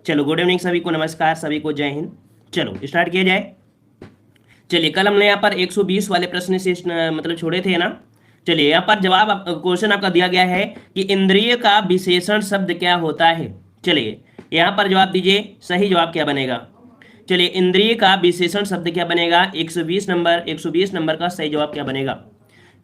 चलो good evening सभी को, नमस्कार सभी को, जय हिंद। चलो स्टार्ट किया जाए। चलिए कल हमने यहाँ पर 120 वाले प्रश्न से मतलब छोड़े थे ना। चलिए यहाँ पर जवाब क्वेश्चन आपका दिया गया है कि इंद्रिय का विशेषण शब्द क्या होता है। चलिए यहाँ पर जवाब दीजिए, सही जवाब क्या बनेगा। चलिए इंद्रिय का विशेषण शब्द क्या बनेगा, 120 नंबर का सही जवाब क्या बनेगा।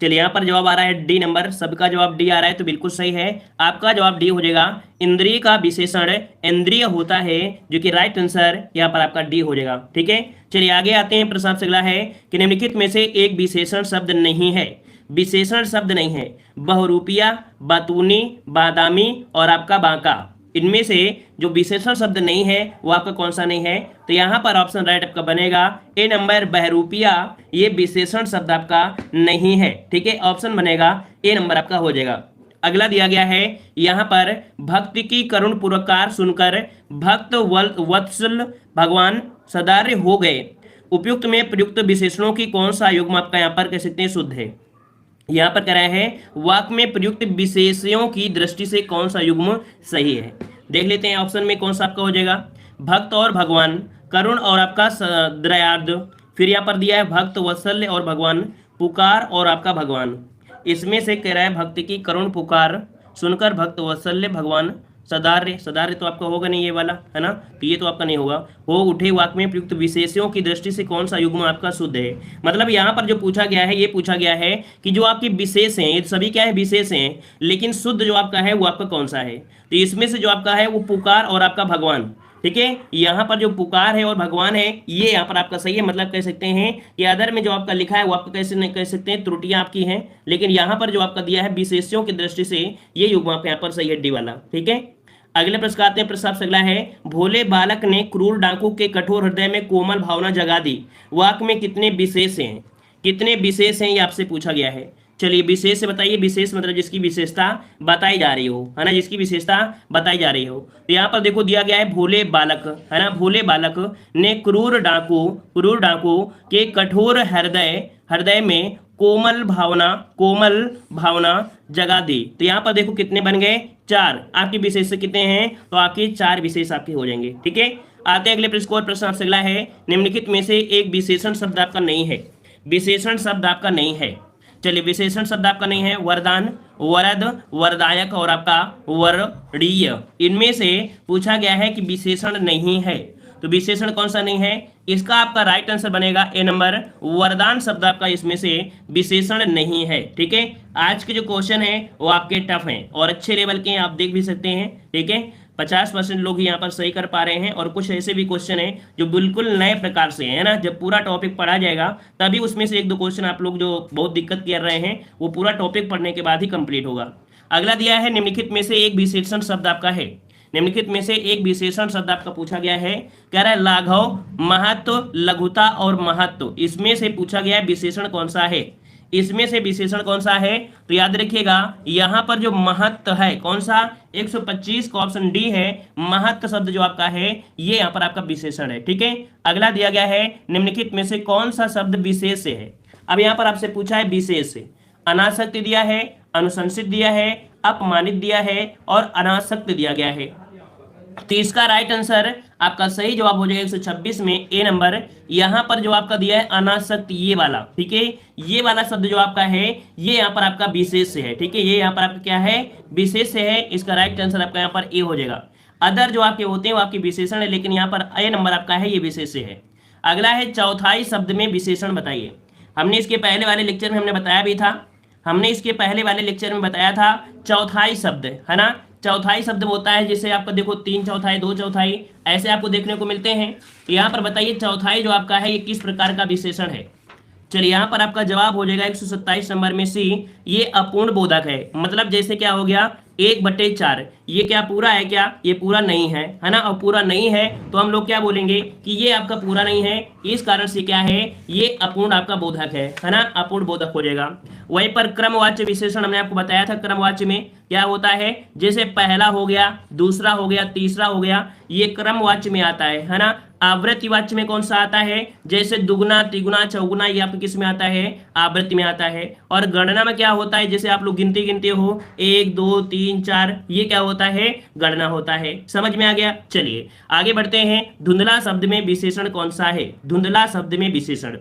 चलिए यहाँ पर जवाब आ रहा है डी नंबर, सबका जवाब डी आ रहा है तो बिल्कुल सही है। आपका जवाब डी हो जाएगा। इंद्रिय का विशेषण इंद्रिय होता है, जो कि राइट आंसर यहाँ पर आपका डी हो जाएगा। ठीक है, चलिए आगे आते हैं। प्रश्न आपसे अगला है कि निम्नलिखित में से एक विशेषण शब्द नहीं है। विशेषण शब्द नहीं है, बहुरूपिया, बातूनी, बादामी और आपका बांका। इनमें से जो विशेषण शब्द नहीं है वो आपका कौन सा नहीं है, तो यहाँ पर ऑप्शन राइट आपका बनेगा ए नंबर, बहरूपिया। ये विशेषण शब्द आपका नहीं है। ठीक है, ऑप्शन बनेगा ए नंबर आपका हो जाएगा। अगला दिया गया है यहाँ पर, भक्ति की करुण पुरस्कार सुनकर भक्त वत्सल भगवान सदार्य हो गए। उपयुक्त में प्रयुक्त विशेषणों की कौन सा युग्म आपका यहाँ पर कह सकते हैं शुद्ध है। यहाँ पर कह रहा है वाक्य में प्रयुक्त विशेषणों की दृष्टि से कौन सा युग्म सही है। देख लेते हैं ऑप्शन में कौन सा आपका हो जाएगा। भक्त और भगवान, करुण और आपका दयार्द, फिर यहाँ पर दिया है भक्त वत्सल्य और भगवान, पुकार और आपका भगवान। इसमें से कह रहा है भक्ति की करुण पुकार सुनकर भक्त वत्सल्य भगवान सदार्य। सदार्य तो आपका होगा नहीं ये वाला, है ना, तो ये तो आपका नहीं होगा। हो उठे वाक्य में प्रयुक्त विशेषणों की दृष्टि से कौन सा युग्म आपका शुद्ध है। मतलब यहाँ पर जो पूछा गया है, ये पूछा गया है कि जो आपके विशेष हैं, ये सभी क्या है विशेष हैं, लेकिन शुद्ध जो आपका है वो आपका कौन सा है। तो इसमें से जो आपका है वो पुकार और आपका भगवान। ठीक है, यहाँ पर जो पुकार है और भगवान है ये यहाँ पर आपका सही है। मतलब कह सकते हैं कि अदर में जो आपका लिखा है वो आपका कैसे नहीं कह सकते हैं, त्रुटियां आपकी हैं, लेकिन यहाँ पर जो आपका दिया है विशेषों की दृष्टि से ये युग्म आपका यहाँ पर सही है, डी वाला। ठीक है, अगले प्रश्न आते हैं। प्रश्न आपसे अगला है, भोले बालक ने क्रूर डाकू के कठोर हृदय में कोमल भावना जगा दी। वाक्य में कितने विशेष हैं, कितने विशेष हैं, ये आपसे पूछा गया है। चलिए विशेष से बताइए। विशेष मतलब जिसकी विशेषता बताई जा रही हो, है ना, जिसकी विशेषता बताई जा रही हो। तो यहाँ पर देखो दिया गया है भोले बालक, है ना, भोले बालक ने क्रूर डाकू के कठोर हृदय में कोमल भावना जगा दी। तो यहाँ पर देखो कितने बन गए, 4। आपके विशेष कितने हैं, तो आपके 4 विशेष आपके हो जाएंगे। ठीक है, आते हैं अगले प्रश्न आपसे अगला है, निम्नलिखित में से एक विशेषण शब्द आपका नहीं है। विशेषण शब्द आपका नहीं है। चलिए विशेषण शब्द आपका नहीं है, वरदान, वरद, वरदायक और आपका वरडीय। इनमें से पूछा गया है कि विशेषण नहीं है, तो विशेषण कौन सा नहीं है, इसका आपका राइट आंसर बनेगा ए नंबर, वरदान शब्द आपका इसमें से विशेषण नहीं है। ठीक है, आज के जो क्वेश्चन है वो आपके टफ हैं और अच्छे लेवल के हैं, आप देख भी सकते हैं। ठीक है, 50% लोग यहाँ पर सही कर पा रहे हैं और कुछ ऐसे भी क्वेश्चन हैं जो बिल्कुल नए प्रकार से है ना। जब पूरा टॉपिक पढ़ा जाएगा तभी उसमें से 1-2 क्वेश्चन आप लोग जो बहुत दिक्कत कर रहे हैं वो पूरा टॉपिक पढ़ने के बाद ही कंप्लीट होगा। अगला दिया है, निम्नलिखित में से एक विशेषण शब्द आपका है। निम्नलिखित में से एक विशेषण शब्द आपका पूछा गया है, कह रहा है लाघव, महत्व, लघुता और महत्व। इसमें से पूछा गया है विशेषण कौन सा है, इसमें से विशेषण कौन सा है। तो याद रखिएगा यहाँ पर जो महत्व है कौन सा, 125 का ऑप्शन डी है। महत्व शब्द जो आपका है ये यहाँ पर आपका विशेषण है। ठीक है, अगला दिया गया है, निम्नलिखित में से कौन सा शब्द विशेष है। अब यहाँ पर आपसे पूछा है विशेष, अनासक्त दिया है, अनुशंसित दिया है, अपमानित दिया है और अनासक्त दिया गया है। तो इसका राइट आंसर आपका सही जवाब हो जाएगा 126 में ए नंबर। यहाँ पर जो आपका दिया है अनासक्त, ये वाला। ठीक है, ये वाला शब्द जो आपका है ये यहाँ पर आपका विशेष है। ठीक है, ये यहाँ पर आपका क्या है, विशेष है। इसका राइट आंसर आपका यहाँ पर ए हो जाएगा। अदर जो आपके होते हैं वो आपके विशेषण है, लेकिन यहाँ पर ए नंबर आपका है ये विशेष है। अगला है, चौथाई शब्द में विशेषण बताइए। हमने इसके पहले वाले लेक्चर में हमने बताया भी था, चौथाई शब्द, है ना। चौथाई शब्द होता है जिसे आपको देखो 3 चौथाई, 2 चौथाई ऐसे आपको देखने को मिलते हैं। तो यहाँ पर बताइए चौथाई जो आपका है ये किस प्रकार का विशेषण है। चलिए यहाँ पर आपका जवाब हो जाएगा 127 नंबर में सी, ये अपूर्ण बोधक है। मतलब जैसे क्या हो गया, 1/4। ये क्या पूरा है क्या, ये पूरा नहीं है, है ना। और पूरा नहीं है तो हम लोग क्या बोलेंगे कि ये आपका पूरा नहीं है, इस कारण से क्या है ये अपूर्ण आपका बोधक है ना, अपूर्ण बोधक हो जाएगा। वहीं पर क्रमवाच्य विशेषण हमने आपको बताया था, क्रमवाच्य में क्या होता है, जैसे पहला हो गया, दूसरा हो गया, तीसरा हो गया, ये क्रमवाच्य में आता है ना। आवृत्ति वाच्य में कौन सा आता है, जैसे दुगुना, तिगुना, चौगुना, ये आपके किस में आता है, आवृत्ति में आता है। और गणना में क्या होता है, जैसे आप लोग गिनते हो 1 2 3 4, ये क्या होता होता है, गणना होता है। समझ में आ गया। चलिए आगे बढ़ते हैं। धुंधला शब्द में विशेषण कौन सा है? धुंधला शब्द में विशेषण,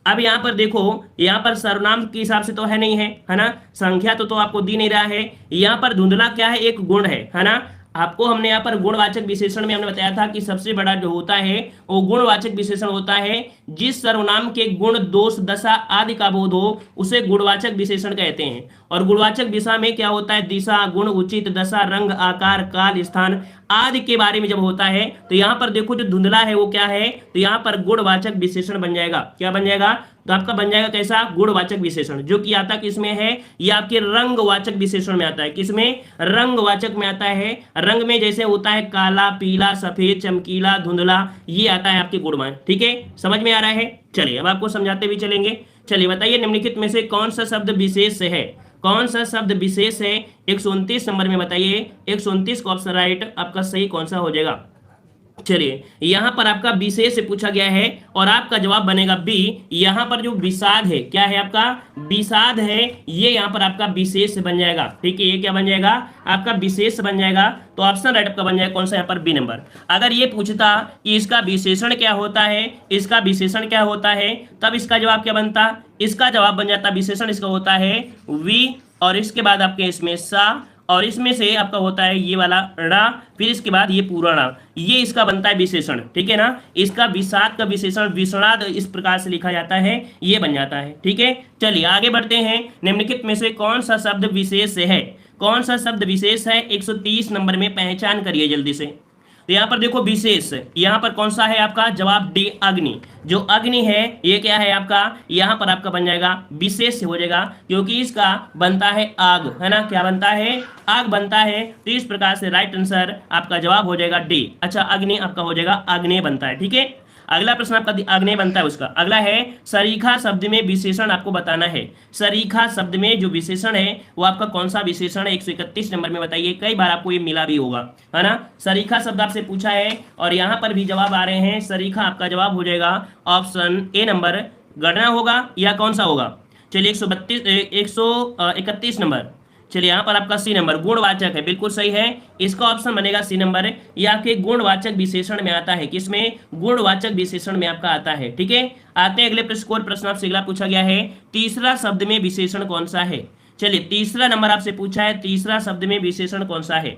अब यहाँ पर देखो, यहाँ पर सर्वनाम के हिसाब से तो है नहीं है ना, संख्या तो आपको दी नहीं रहा है। यहाँ पर धुंधला क्या है? एक गुण है ना। आपको हमने यहाँ पर गुणवाचक विशेषण में हमने बताया था कि सबसे बड़ा जो होता है वो गुणवाचक विशेषण होता है। जिस सर्वनाम के गुण, दोष, दशा आदि का बोध हो उसे गुणवाचक विशेषण कहते हैं। और गुणवाचक दिशा में क्या होता है? दिशा, गुण, उचित, दशा, रंग, आकार, काल, स्थान आदि के बारे में जब होता है तो यहाँ पर देखो जो धुंधला है वो क्या है? तो यहाँ पर गुणवाचक विशेषण बन जाएगा। क्या बन जाएगा? तो आपका बन जाएगा कैसा? गुणवाचक विशेषण, जो कि आता किसमें है? ये आपके रंगवाचक विशेषण में आता है। किसमें? रंगवाचक में आता है। रंग में जैसे होता है काला, पीला, सफेद, चमकीला, धुंधला, ये आता है आपके गुण में। ठीक है, समझ में आ रहा है। चलिए अब आपको समझाते भी चलेंगे। चलिए बताइए निम्नलिखित में से कौन सा शब्द विशेष है? कौन सा शब्द विशेष है? 129 नंबर में बताइए। 129 का ऑप्शन राइट आपका सही कौन सा हो जाएगा? चलिए यहां पर आपका विशेष से पूछा गया है और आपका जवाब बनेगा बी। यहां पर जो विषाद है, क्या है आपका? विषाद है, ये यहां पर आपका विशेष बन जाएगा। ठीक है, ये क्या बन जाएगा? आपका विशेष बन जाएगा। तो ऑप्शन राइट आपका बन जाएगा कौन सा? यहाँ पर बी नंबर। अगर ये पूछता कि इसका विशेषण क्या होता है, इसका विशेषण क्या होता है, तब इसका जवाब क्या बनता? इसका जवाब बन जाता विशेषण इसका होता है वी, और इसके बाद आपके इसमें सा, और इसमें से आपका होता है ये वाला ड़ा, फिर इसके बाद ये पूरा ड़ा, ये इसका बनता है विशेषण। ठीक है ना। इसका विषाद का विशेषण विषणाद इस प्रकार से लिखा जाता है, ये बन जाता है। ठीक है, चलिए आगे बढ़ते हैं। निम्नलिखित में से कौन सा शब्द विशेष है? कौन सा शब्द विशेष है? 130 नंबर में पहचान करिए जल्दी से। तो यहाँ पर देखो विशेष, यहाँ पर कौन सा है आपका? जवाब डी, अग्नि। जो अग्नि है ये क्या है आपका? यहाँ पर आपका बन जाएगा विशेष हो जाएगा, क्योंकि इसका बनता है आग, है ना। क्या बनता है? आग बनता है। तो इस प्रकार से राइट आंसर आपका जवाब हो जाएगा डी। अच्छा, अग्नि आपका हो जाएगा आग्नेय बनता है। ठीक है, अगला प्रश्न आपका आग्नेय बनता है उसका। अगला है सरीखा शब्द में विशेषण आपको बताना है। सरीखा शब्द में जो विशेषण है वो आपका कौन सा विशेषण है? 131 नंबर में बताइए। कई बार आपको ये मिला भी होगा, है ना। सरीखा शब्द आपसे पूछा है और यहाँ पर भी जवाब आ रहे हैं। सरीखा आपका जवाब हो जाएगा ऑप्शन ए नंबर, गणना होगा या कौन सा होगा? चलिए 131 नंबर। चलिए यहाँ पर आपका सी नंबर गुणवाचक है, बिल्कुल सही है। इसका ऑप्शन बनेगा सी नंबर। ये आपके गुणवाचक विशेषण में आता है। किसमें? गुणवाचक विशेषण में आपका आता है। ठीक है, आते हैं अगले प्रश्न आपसे। अगला पूछा गया है तीसरा शब्द में विशेषण कौन सा है? चलिए तीसरा नंबर आपसे पूछा है, तीसरा शब्द में विशेषण कौन सा है?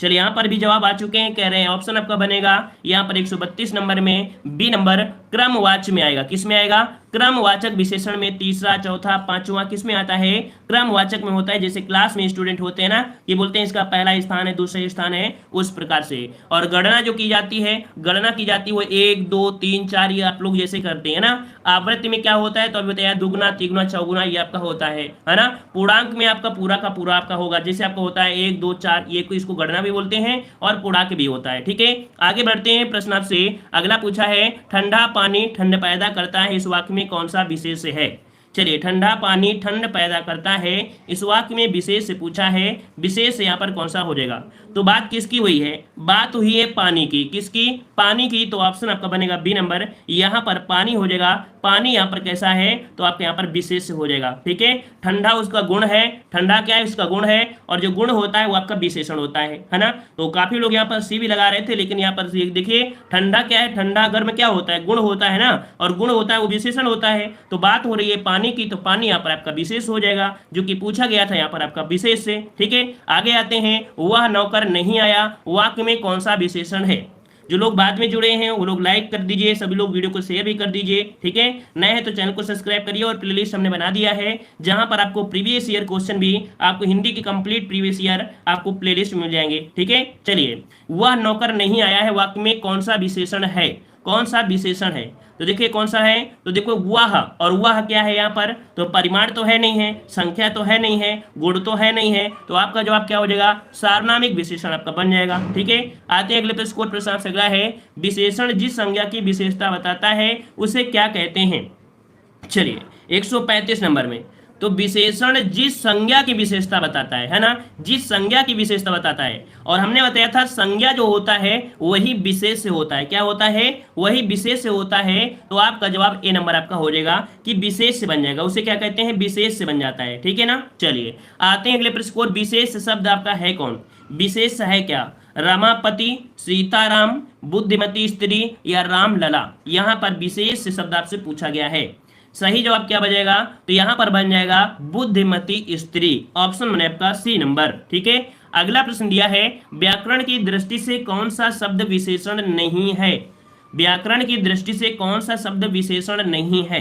चलिए यहाँ पर भी जवाब आ चुके हैं। कह रहे हैं ऑप्शन आपका बनेगा यहाँ पर 132 नंबर में बी नंबर, क्रमवाच्य में आएगा। किस में आएगा? क्रमवाचक विशेषण में तीसरा, चौथा, पांचवा किस में आता है? क्रमवाचक में होता है। जैसे क्लास में स्टूडेंट होते हैं ना, ये बोलते हैं इसका पहला स्थान है, दूसरा स्थान है, उस प्रकार से। और गणना जो की जाती है, गणना की जाती है वो 1, 2, 3, 4 ये आप लोग जैसे करते हैं ना। आवृत्ति में क्या होता है? तो अभी बताया दुगुना, तिगुना, चौगुना ये आपका होता है ना। पूर्णांक में आपका पूरा का पूरा आपका होगा। जैसे आपका होता है 1, 2, 4, ये को इसको गणना भी बोलते हैं और पूर्णांक भी होता है। ठीक है, आगे बढ़ते हैं। प्रश्न आपसे अगला पूछा है ठंडा पानी ठंड पैदा करता है, इस वाक्य में कौन सा विशेष है? चलिए ठंडा पानी ठंड पैदा करता है, इस वाक्य में विशेष से पूछा है। विशेष यहाँ पर कौन सा हो जाएगा? तो बात किसकी हुई है? बात हुई है पानी की। किसकी? पानी की। तो ऑप्शन आपका बनेगा बी नंबर। यहाँ पर पानी हो जाएगा। पानी यहाँ पर कैसा है? तो आपके यहाँ पर विशेष हो जाएगा। ठीक है, ठंडा उसका गुण है। ठंडा क्या है? उसका गुण है, और जो गुण होता है वो आपका विशेषण होता है ना। तो काफी लोग यहाँ पर सी भी लगा रहे थे, लेकिन यहाँ पर देखिए ठंडा क्या है? ठंडा गर्म क्या होता है? गुण होता है ना, और गुण होता है वो विशेषण होता है। तो बात हो रही है पानी की, तो पानी यहाँ पर आपका विशेष हो जाएगा, जो कि पूछा गया था यहाँ पर आपका विशेष से। ठीक है, आगे आते हैं। वह नौकर नहीं आया, वाक्य में कौन सा विशेषण है? जो लोग बाद में जुड़े हैं वो लोग लाइक कर दीजिए, सभी लोग वीडियो को शेयर भी कर दीजिए। ठीक है, नए हैं तो चैनल को सब्सक्राइब करिए। और प्लेलिस्ट हमने बना दिया है जहां पर आपको प्रीवियस ईयर क्वेश्चन भी, आपको हिंदी की कंप्लीट प्रीवियस ईयर आपको प्लेलिस्ट मिल जाएंगे। ठीक है, चलिए वह नौकर नहीं आया है, वाक्य में कौन सा विशेषण है? कौन सा विशेषण है? तो देखिए कौन सा है? तो देखो वह, और वह क्या है यहाँ पर? तो परिमाण तो है नहीं है, संख्या तो है नहीं है, गुण तो है नहीं है, तो आपका जवाब क्या हो जाएगा? सार्वनामिक विशेषण आपका बन जाएगा। ठीक है, आते हैं अगले प्रश्न आपसे। अगला है विशेषण जिस संज्ञा की विशेषता बताता है उसे क्या कहते हैं? चलिए 135 नंबर में तो विशेषण जिस संज्ञा की विशेषता बताता है ना, जिस संज्ञा की विशेषता बताता है। और हमने बताया था संज्ञा जो होता है वही विशेष से होता है। क्या होता है? वही विशेष से होता है। तो आपका जवाब ए नंबर आपका हो जाएगा कि विशेष से बन जाएगा। उसे क्या कहते हैं? विशेष से बन जाता है। ठीक है ना। चलिए आते हैं अगले प्रश्न को। विशेष शब्द आपका है कौन? विशेष है क्या? रमापति, सीताराम, बुद्धिमती स्त्री या रामलला? यहाँ पर विशेष शब्द आपसे पूछा गया है। सही जवाब क्या बनेगा? तो यहां पर बन जाएगा बुद्धिमती स्त्री। ऑप्शन बने आपका सी नंबर। ठीक है। अगला प्रश्न दिया है व्याकरण की दृष्टि से कौन सा शब्द विशेषण नहीं है? व्याकरण की दृष्टि से कौन सा शब्द विशेषण नहीं है?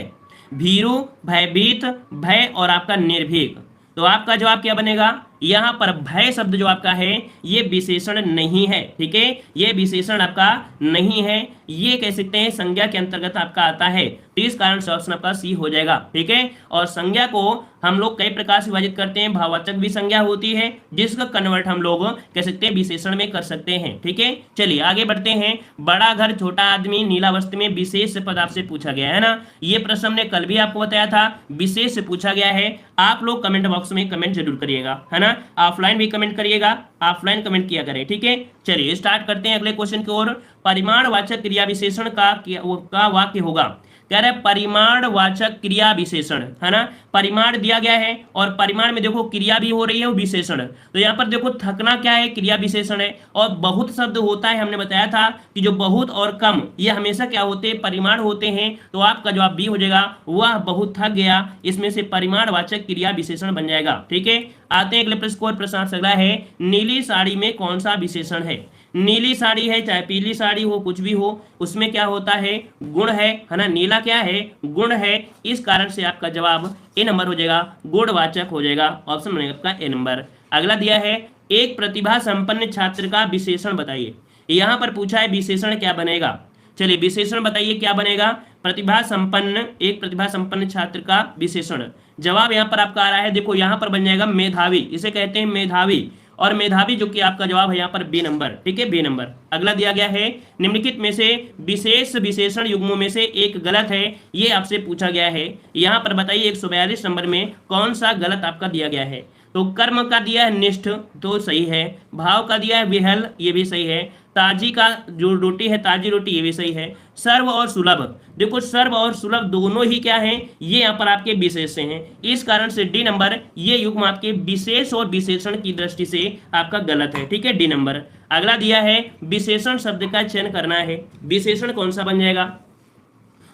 भीरु, भयभीत, भय और आपका निर्भीक। तो आपका जवाब क्या बनेगा? यहां पर भय शब्द जो आपका है ये विशेषण नहीं है। ठीक है, ये विशेषण आपका नहीं है। ये कह सकते हैं संज्ञा के अंतर्गत आपका आता है। तो इस कारण से ऑप्शन आपका सी हो जाएगा। ठीक है। और संज्ञा को हम लोग कई प्रकार से विभाजित करते हैं। भाववाचक भी संज्ञा होती है जिसका कन्वर्ट हम लोग कह सकते हैं विशेषण में कर सकते हैं। ठीक है। चलिए आगे बढ़ते हैं। बड़ा घर, छोटा आदमी, नीला वस्त्र में विशेष पद आपसे पूछा गया है ना। ये प्रश्न हमने कल भी आपको बताया था, विशेष से पूछा गया है। आप लोग कमेंट बॉक्स में कमेंट जरूर करिएगा, है ना। ऑफलाइन भी कमेंट करिएगा, ऑफलाइन कमेंट किया करें। ठीक है। चलिए स्टार्ट करते हैं अगले क्वेश्चन की ओर। परिमाणवाचक क्रिया विशेषण का वाक्य होगा। कह रहे परिमाणवाचक क्रिया विशेषण, है ना। परिमाण दिया गया है और परिमाण में देखो क्रिया भी हो रही है वो विशेषण। तो यहाँ पर देखो थकना क्या है? क्रिया विशेषण है। और बहुत शब्द होता है, हमने बताया था कि जो बहुत और कम ये हमेशा क्या होते हैं? परिमाण होते हैं। तो आपका जवाब बी हो जाएगा, वह बहुत थक गया। इसमें से परिमाणवाचक क्रिया विशेषण बन जाएगा। ठीक है। आते हैं अगले प्रश्न को। प्रश्न अगला है नीली साड़ी में कौन सा विशेषण है? नीली साड़ी है चाहे पीली साड़ी हो, कुछ भी हो, उसमें क्या होता है? गुण है ना। नीला क्या है? गुण है। इस कारण से आपका जवाब ए नंबर हो जाएगा, गुणवाचक हो जाएगा। ऑप्शन बनेगा आपका ए नंबर। अगला दिया है एक प्रतिभा संपन्न छात्र का विशेषण बताइए। यहां पर पूछा है विशेषण क्या बनेगा। चलिए विशेषण बताइए क्या बनेगा? प्रतिभा संपन्न, एक प्रतिभा संपन्न छात्र का विशेषण। जवाब यहां पर आपका आ रहा है, देखो यहां पर बन जाएगा मेधावी। इसे कहते हैं मेधावी। और मेधावी जो कि आपका जवाब है यहाँ पर बी नंबर। ठीक है, बी नंबर। अगला दिया गया है निम्नलिखित में से विशेष विशेषण युग्मों में से एक गलत है। ये आपसे पूछा गया है। यहाँ पर बताइए 142 नंबर में कौन सा गलत आपका दिया गया है। तो कर्म का दिया है निष्ठ, तो सही है। भाव का दिया है विहल, ये भी सही है। ताजी का जो रोटी है ताजी रोटी, ये भी सही है। सर्व और सुलभ, देखो सर्व और सुलभ दोनों ही क्या हैं? ये यहाँ पर आपके विशेष से हैं। इस कारण से डी नंबर ये युग्म आपके विशेष और विशेषण की दृष्टि से आपका गलत है। ठीक है, डी नंबर। अगला दिया है विशेषण शब्द का चयन करना है। विशेषण कौन सा बन जाएगा?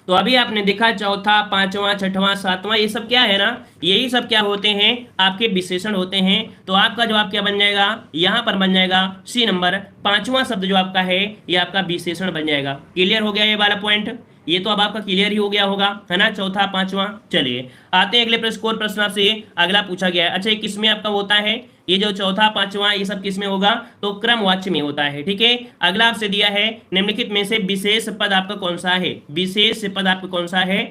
तो अभी आपने देखा चौथा, पांचवा, छठवां, सातवां, ये सब क्या है ना, यही सब क्या होते हैं? आपके विशेषण होते हैं। तो आपका जवाब क्या बन जाएगा? यहाँ पर बन जाएगा सी नंबर। पांचवा शब्द जो आपका है ये आपका विशेषण बन जाएगा। क्लियर हो गया ये वाला पॉइंट? ये तो अब आपका क्लियर ही हो गया होगा, है ना, चौथा पांचवा। चलिए आते हैं अगले प्रश्न को। प्रश्न आपसे अगला पूछा गया है। अच्छा ये किसमें आपका होता है? ये जो चौथा पांचवा ये सब किसमें होगा? तो क्रमवाच्य में होता है। ठीक है। अगला आपसे दिया है निम्नलिखित में से विशेष पद आपका कौन सा है? विशेष पद आपका कौन सा है?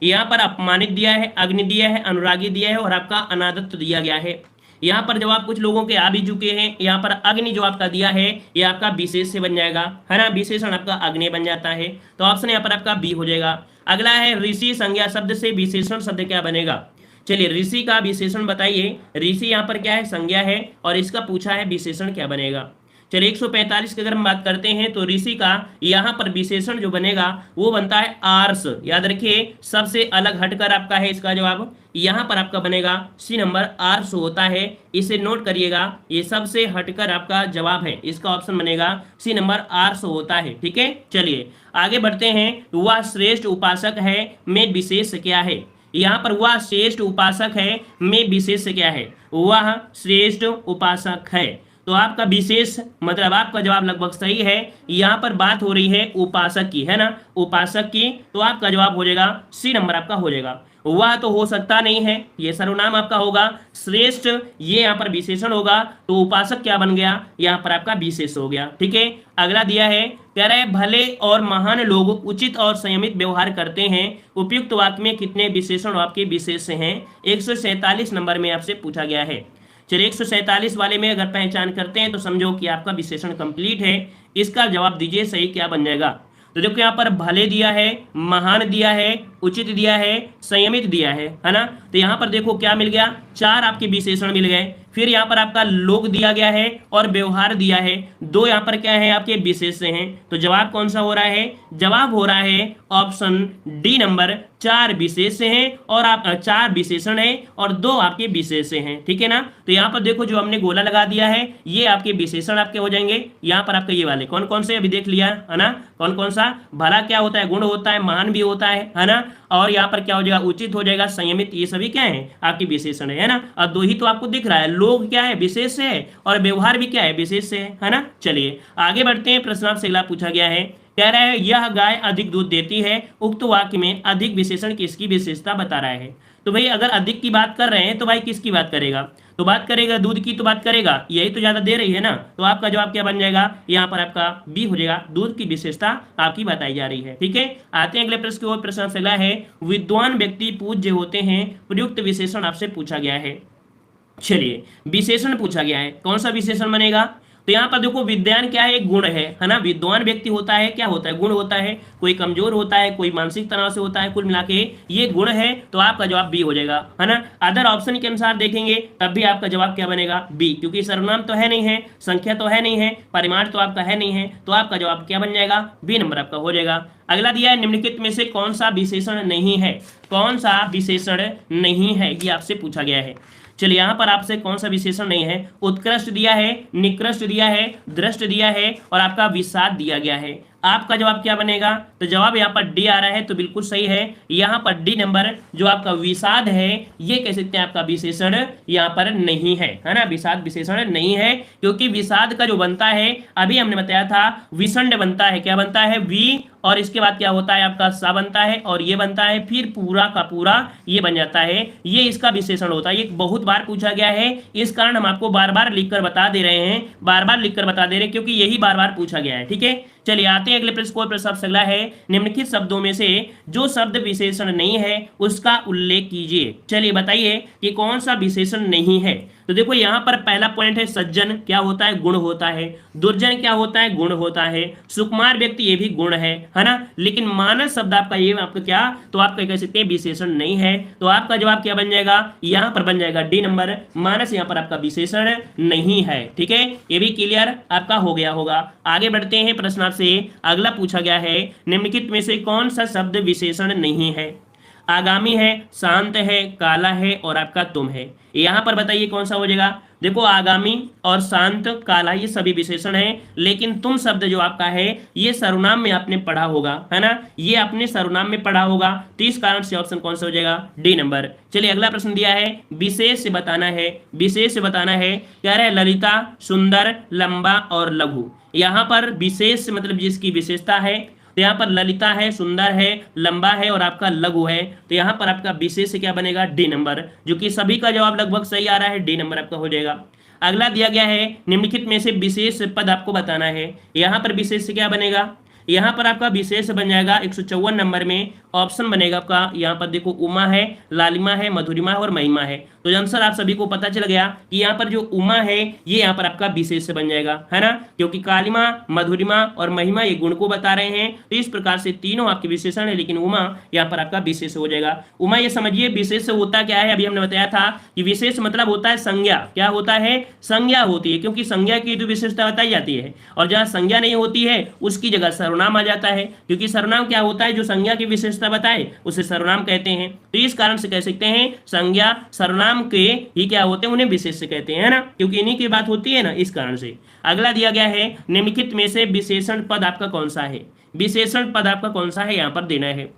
यहाँ पर अपमानित दिया है, अग्नि दिया है, अनुरागी दिया है और आपका अनादत्त दिया गया है। यहाँ पर जवाब कुछ लोगों के आ भी चुके हैं। यहाँ पर अग्नि जो आपका दिया है ये आपका विशेष से बन जाएगा, है ना। विशेषण आपका अग्नि बन जाता है। तो ऑप्शन यहाँ पर आपका बी हो जाएगा। अगला है ऋषि, संज्ञा शब्द से विशेषण शब्द क्या बनेगा? चलिए ऋषि का विशेषण बताइए। ऋषि यहाँ पर क्या है? संज्ञा है और इसका पूछा है विशेषण क्या बनेगा। चलिए 145 की अगर हम बात करते हैं तो ऋषि का यहाँ पर विशेषण जो बनेगा वो बनता है आर्स। याद रखिए सबसे अलग हटकर आपका है इसका जवाब। यहाँ पर आपका बनेगा सी नंबर, आर्स होता है। इसे नोट करिएगा, ये सबसे हटकर आपका जवाब है। इसका ऑप्शन बनेगा सी नंबर, आर्स होता है। ठीक है। चलिए आगे बढ़ते हैं। वह श्रेष्ठ उपासक है में विशेष क्या है? यहाँ पर वह श्रेष्ठ उपासक है में विशेष क्या है? वह श्रेष्ठ उपासक है। तो आपका विशेष मतलब आपका जवाब लगभग सही है। यहाँ पर बात हो रही है उपासक की, है ना, उपासक की। तो आपका जवाब हो जाएगा सी नंबर आपका हो जाएगा। वह तो हो सकता नहीं है, ये सर्वनाम आपका होगा। श्रेष्ठ ये यहाँ पर विशेषण होगा। तो उपासक क्या बन गया? यहाँ पर आपका विशेष हो गया। ठीक है। अगला दिया है, कह रहे भले और महान लोग उचित और संयमित व्यवहार करते हैं। उपयुक्त वाक्य में कितने विशेषण आपके विशेष हैं? 147 नंबर में आपसे पूछा गया है। चलिए 147 वाले में अगर पहचान करते हैं तो समझो कि आपका विशेषण कंप्लीट है। इसका जवाब दीजिए सही क्या बन जाएगा। तो देखो यहाँ पर भले दिया है, महान दिया है, उचित दिया है, संयमित दिया है ना। तो यहाँ पर देखो क्या मिल गया, 4 आपके विशेषण मिल गए। फिर यहाँ पर आपका लोक दिया गया है और व्यवहार दिया है, 2 यहाँ पर क्या है आपके विशेष हैं। तो जवाब कौन सा हो रहा है, जवाब हो रहा है ऑप्शन डी नंबर, 4 विशेष हैं और आप 4 विशेषण है और 2 आपके विशेष हैं, ठीक है ना। तो यहाँ पर देखो जो हमने गोला लगा दिया है ये आपके विशेषण आपके हो जाएंगे। यहाँ पर आपके ये वाले कौन कौन से अभी देख लिया है ना, कौन कौन सा, भला क्या होता है, गुण होता है, महान भी होता है ना। और यहाँ पर क्या हो जाएगा, उचित हो जाएगा, संयमित, ये सभी क्या है आपकी विशेषण है ना। अब 2 ही तो आपको दिख रहा है, लोग क्या है विशेष है और व्यवहार भी क्या है विशेष से है ना। चलिए आगे बढ़ते हैं, प्रश्न आपसे अगला पूछा गया है, कह रहा है यह गाय अधिक दूध देती है, उक्त वाक्य में अधिक विशेषण किसकी विशेषता बता रहा है। तो भाई अगर अधिक की बात कर रहे हैं तो भाई किसकी बात करेगा, तो बात करेगा दूध की, तो बात करेगा यही तो ज्यादा दे रही है ना। तो आपका जवाब क्या बन जाएगा, यहाँ पर आपका बी हो जाएगा, दूध की विशेषता आपकी बताई जा रही है, ठीक है। आते हैं अगले प्रश्न की ओर। प्रश्न अगला है, विद्वान व्यक्ति पूज्य होते हैं, प्रयुक्त विशेषण आपसे पूछा गया है। चलिए विशेषण पूछा गया है, कौन सा विशेषण बनेगा। तो यहाँ पर देखो विद्वान क्या है, एक गुण है ना। विद्वान व्यक्ति होता है, क्या होता है, गुण होता है, कोई कमजोर होता है, कोई मानसिक तनाव से होता है, कुल मिला के ये गुण है। तो आपका जवाब बी हो जाएगा, है ना। अदर ऑप्शन के अनुसार देखेंगे तब भी आपका जवाब क्या बनेगा, बी, क्योंकि सर्वनाम तो है नहीं है, संख्या तो है नहीं है, परिमाण तो आपका है नहीं है, तो आपका जवाब क्या बन जाएगा, बी नंबर आपका हो जाएगा। अगला दिया है, निम्नलिखित में से कौन सा विशेषण नहीं है, कौन सा विशेषण नहीं है, ये आपसे पूछा गया है। चलिए यहाँ पर आपसे कौन सा विशेषण नहीं है, उत्कृष्ट दिया है, निकृष्ट दिया है, दृष्ट दिया है और आपका विषाद दिया गया है। आपका जवाब क्या बनेगा, तो जवाब यहाँ पर डी आ रहा है, तो बिल्कुल सही है। यहाँ पर डी नंबर जो आपका विषाद है ये कह सकते हैं आपका विशेषण यहाँ पर नहीं है ना। विषाद विशेषण नहीं है, क्योंकि विषाद का जो बनता है अभी हमने बताया था, विषण्ड बनता है, क्या बनता है, वी, और इसके बाद क्या होता है आपका सा बनता है और ये बनता है, फिर पूरा का पूरा ये बन जाता है, ये इसका विशेषण होता है। ये बहुत बार पूछा गया है, इस कारण हम आपको बार बार लिखकर बता दे रहे हैं, बार बार लिखकर बता दे रहे हैं, क्योंकि यही बार बार पूछा गया है, ठीक है। चलिए आते हैं अगले प्रश्न को। प्रश्न अगला है, निम्नलिखित शब्दों में से जो शब्द विशेषण नहीं है उसका उल्लेख कीजिए। चलिए बताइए कि कौन सा विशेषण नहीं है। तो देखो यहाँ पर पहला पॉइंट है, सज्जन क्या होता है, गुण होता है। दुर्जन क्या होता है, गुण होता है। सुकुमार व्यक्ति ये भी गुण है ना। लेकिन मानस शब्द आपका ये आपका क्या, तो आपका कह सकते हैं विशेषण नहीं है। तो आपका जवाब क्या बन जाएगा, यहाँ पर बन जाएगा डी नंबर, मानस यहाँ पर आपका विशेषण नहीं है, ठीक है। ये भी क्लियर आपका हो गया होगा। आगे बढ़ते हैं, प्रश्न से अगला पूछा गया है, निम्नलिखित में से कौन सा शब्द विशेषण नहीं है। आगामी है, शांत है, काला है और आपका तुम है। यहां पर बताइए कौन सा हो जाएगा। देखो आगामी और शांत, काला ये सभी विशेषण हैं, लेकिन तुम शब्द जो आपका है ये सर्वनाम में आपने पढ़ा होगा, है ना, ये आपने सर्वनाम में पढ़ा होगा। तो इस कारण से ऑप्शन कौन सा हो जाएगा, डी नंबर। चलिए अगला प्रश्न दिया है, विशेष से बताना है, विशेष से बताना है। कह रहे हैं ललिता, सुंदर, लंबा और लघु। यहाँ पर विशेष मतलब जिसकी विशेषता है, तो यहाँ पर ललिता है, सुंदर है, लंबा है और आपका लघु है। तो यहाँ पर आपका विशेष क्या बनेगा, डी नंबर, जो कि सभी का जवाब लगभग सही आ रहा है, डी नंबर आपका हो जाएगा। अगला दिया गया है, निम्नलिखित में से विशेष पद आपको बताना है। यहाँ पर विशेष क्या बनेगा, यहाँ पर आपका विशेष बन जाएगा 154 नंबर में ऑप्शन बनेगा आपका। यहाँ पर देखो उमा है, लालिमा है, मधुरिमा है और महिमा है। तो आंसर आप सभी को पता चल गया कि यहाँ पर जो उमा है ये यहाँ पर आपका विशेष बन जाएगा, है ना, क्योंकि कालिमा, मधुरिमा और महिमा ये गुण को बता रहे हैं। तो इस प्रकार से तीनों आपके विशेषण है, लेकिन उमा यहाँ पर आपका विशेष हो जाएगा। उमा ये समझिए विशेष होता क्या है, अभी हमने बताया था कि विशेष मतलब होता है संज्ञा। क्या होता है, संज्ञा होती है, क्योंकि संज्ञा की जो विशेषता बताई जाती है, और जहाँ संज्ञा नहीं होती है उसकी जगह सर्वनाम आ जाता है, क्योंकि सर्वनाम क्या होता है, जो संज्ञा की विशेषता बताए उसे सर्वनाम कहते हैं। तो इस कारण से कह सकते हैं संज्ञा सर्वनाम के ही क्या होते हैं, उन्हें विशेष कहते हैं, ना, क्योंकि इन्हीं की बात होती है ना, इस कारण से। अगला दिया गया है, निम्नलिखित में से विशेषण पद आपका कौन सा है। विशेषण पद आपका कौन सा है यहाँ पर देना है।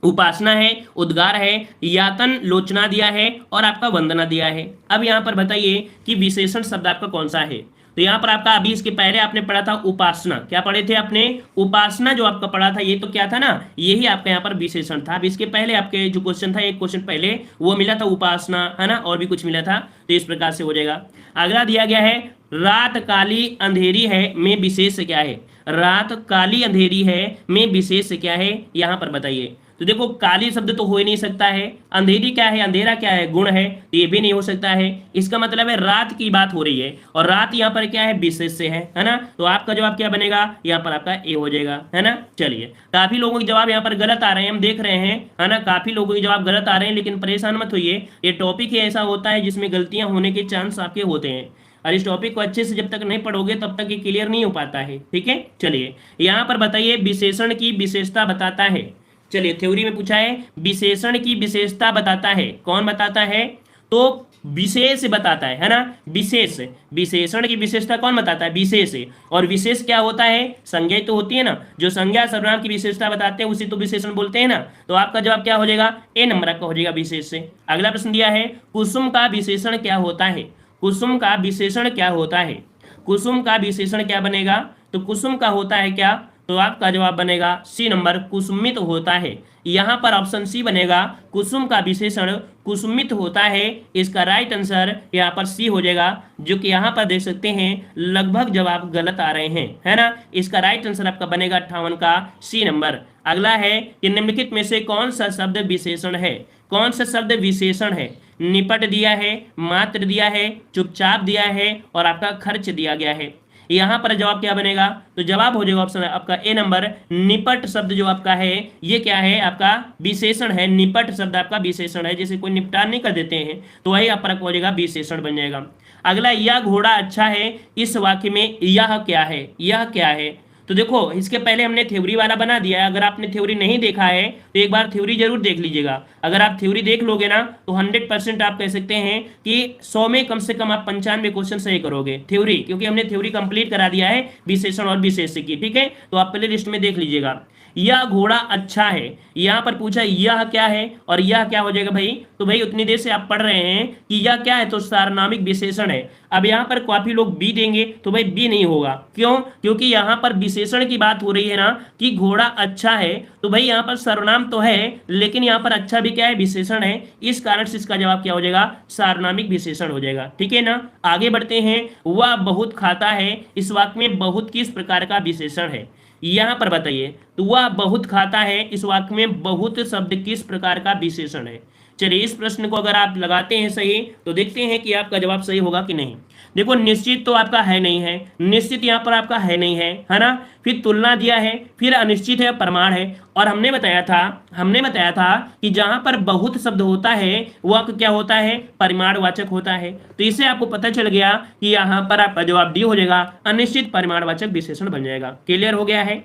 उपासना है, उद्गार है, यातन, लोचना दिया है और आपका वंदना दिया है। अब यहाँ पर बताइए कि विशेषण शब्द आपका कौन सा है। तो यहाँ पर आपका अभी इसके पहले आपने पढ़ा था उपासना, क्या पढ़े थे आपने, उपासना जो आपका पढ़ा था ये तो क्या था ना, यही आपका यहाँ पर विशेषण था। अब इसके पहले आपके जो क्वेश्चन था, एक क्वेश्चन पहले वो मिला था उपासना, है ना, और भी कुछ मिला था। तो इस प्रकार से हो जाएगा। अगला दिया गया है, रात काली अंधेरी है में विशेष क्या है। रात काली अंधेरी है में विशेष क्या है, यहाँ पर बताइए। तो देखो काली शब्द तो हो ही नहीं सकता है, अंधेरी क्या है, अंधेरा क्या है, गुण है, तो ये भी नहीं हो सकता है। इसका मतलब है रात की बात हो रही है, और रात यहाँ पर क्या है, विशेष से है ना। तो आपका जवाब क्या बनेगा, यहाँ पर आपका ए हो जाएगा, है ना। चलिए, काफी लोगों के जवाब यहाँ पर गलत आ रहे हैं, हम देख रहे हैं, है ना, काफी लोगों के जवाब गलत आ रहे हैं, लेकिन परेशान मत होइए, ये टॉपिक ही ऐसा होता है जिसमें गलतियां होने के चांस आपके होते हैं, और इस टॉपिक को अच्छे से जब तक नहीं पढ़ोगे तब तक ये क्लियर नहीं हो पाता है, ठीक है। चलिए, यहाँ पर बताइए, विशेषण की विशेषता बताता है। चलिए, थ्योरी में पूछा है विशेषण की विशेषता बताता है, कौन बताता है, तो विशेष बताता है ना, विशेष, विशेषण की विशेषता कौन बताता है, विशेष। और विशेष क्या होता है, संज्ञा तो होती है ना, जो संज्ञा सर्वनाम की विशेषता बताते हैं उसी तो विशेषण बोलते हैं ना। तो आपका जवाब क्या हो जाएगा, ए नंबर आपका हो जाएगा विशेष से। अगला प्रश्न दिया है, कुसुम का विशेषण क्या होता है, कुसुम का विशेषण क्या होता है, कुसुम का विशेषण क्या बनेगा, तो कुसुम का होता है क्या, तो आपका जवाब बनेगा सी नंबर, कुसुमित होता है। यहाँ पर ऑप्शन सी बनेगा, कुसुम का विशेषण कुसुमित होता है, इसका राइट आंसर यहाँ पर सी हो जाएगा, जो कि यहाँ पर देख सकते हैं लगभग जवाब गलत आ रहे हैं, है ना। इसका राइट आंसर आपका बनेगा 58 का सी नंबर। अगला है कि निम्नलिखित में से कौन सा शब्द विशेषण है, कौन सा शब्द विशेषण है, निपट दिया है, मात्र दिया है, चुपचाप दिया है, और आपका खर्च दिया गया है। यहाँ पर जवाब क्या बनेगा, तो जवाब हो जाएगा ऑप्शन आपका ए नंबर, निपट शब्द जो आपका है ये क्या है, आपका विशेषण है, निपट शब्द आपका विशेषण है, जैसे कोई निपटान नहीं कर देते हैं तो वही आपका हो जाएगा विशेषण बन जाएगा। अगला, यह घोड़ा अच्छा है, इस वाक्य में यह क्या है, यह क्या है, तो देखो इसके पहले हमने थ्योरी वाला बना दिया है, अगर आपने थ्योरी नहीं देखा है तो एक बार थ्योरी जरूर देख लीजिएगा। अगर आप थ्योरी देख लोगे ना तो 100% आप कह सकते हैं कि 100 में कम से कम आप 95 क्वेश्चन सही करोगे थ्योरी, क्योंकि हमने थ्योरी कंप्लीट करा दिया है विशेषण और विशेष्य की, ठीक है। तो आप प्ले लिस्ट में देख लीजिएगा। यह घोड़ा अच्छा है, यहाँ पर पूछा यह क्या है और यह क्या हो जाएगा भाई, तो भाई उतनी देर से आप पढ़ रहे हैं कि यह क्या है, तो सार्वनामिक विशेषण है। अब यहाँ पर काफी लोग बी देंगे, तो भाई बी नहीं होगा, क्यों, क्योंकि यहाँ पर विशेषण की बात हो रही है ना कि घोड़ा अच्छा है, तो भाई यहाँ पर सर्वनाम तो है लेकिन यहाँ पर अच्छा भी क्या है, विशेषण है, इस कारण से इसका जवाब क्या हो जाएगा, सार्वनामिक विशेषण हो जाएगा, ठीक है ना। आगे बढ़ते हैं, वह बहुत खाता है, इस वाक्य में बहुत किस प्रकार का विशेषण है, यहाँ पर बताइए, तो वह बहुत खाता है, इस वाक्य में बहुत शब्द किस प्रकार का विशेषण है। चलिए, इस प्रश्न को अगर आप लगाते हैं सही तो देखते हैं कि आपका जवाब सही होगा कि नहीं। देखो निश्चित तो आपका है नहीं है, निश्चित यहाँ पर आपका है नहीं है ना, फिर तुलना दिया है, फिर अनिश्चित है, प्रमाण है, और हमने बताया था कि जहां पर बहुत शब्द होता है वह क्या होता है, परिमाणवाचक होता है। तो इससे आपको पता चल गया कि यहाँ पर आपका जवाब डी हो जाएगा, अनिश्चित परिमाणवाचक विशेषण बन जाएगा। क्लियर हो गया है।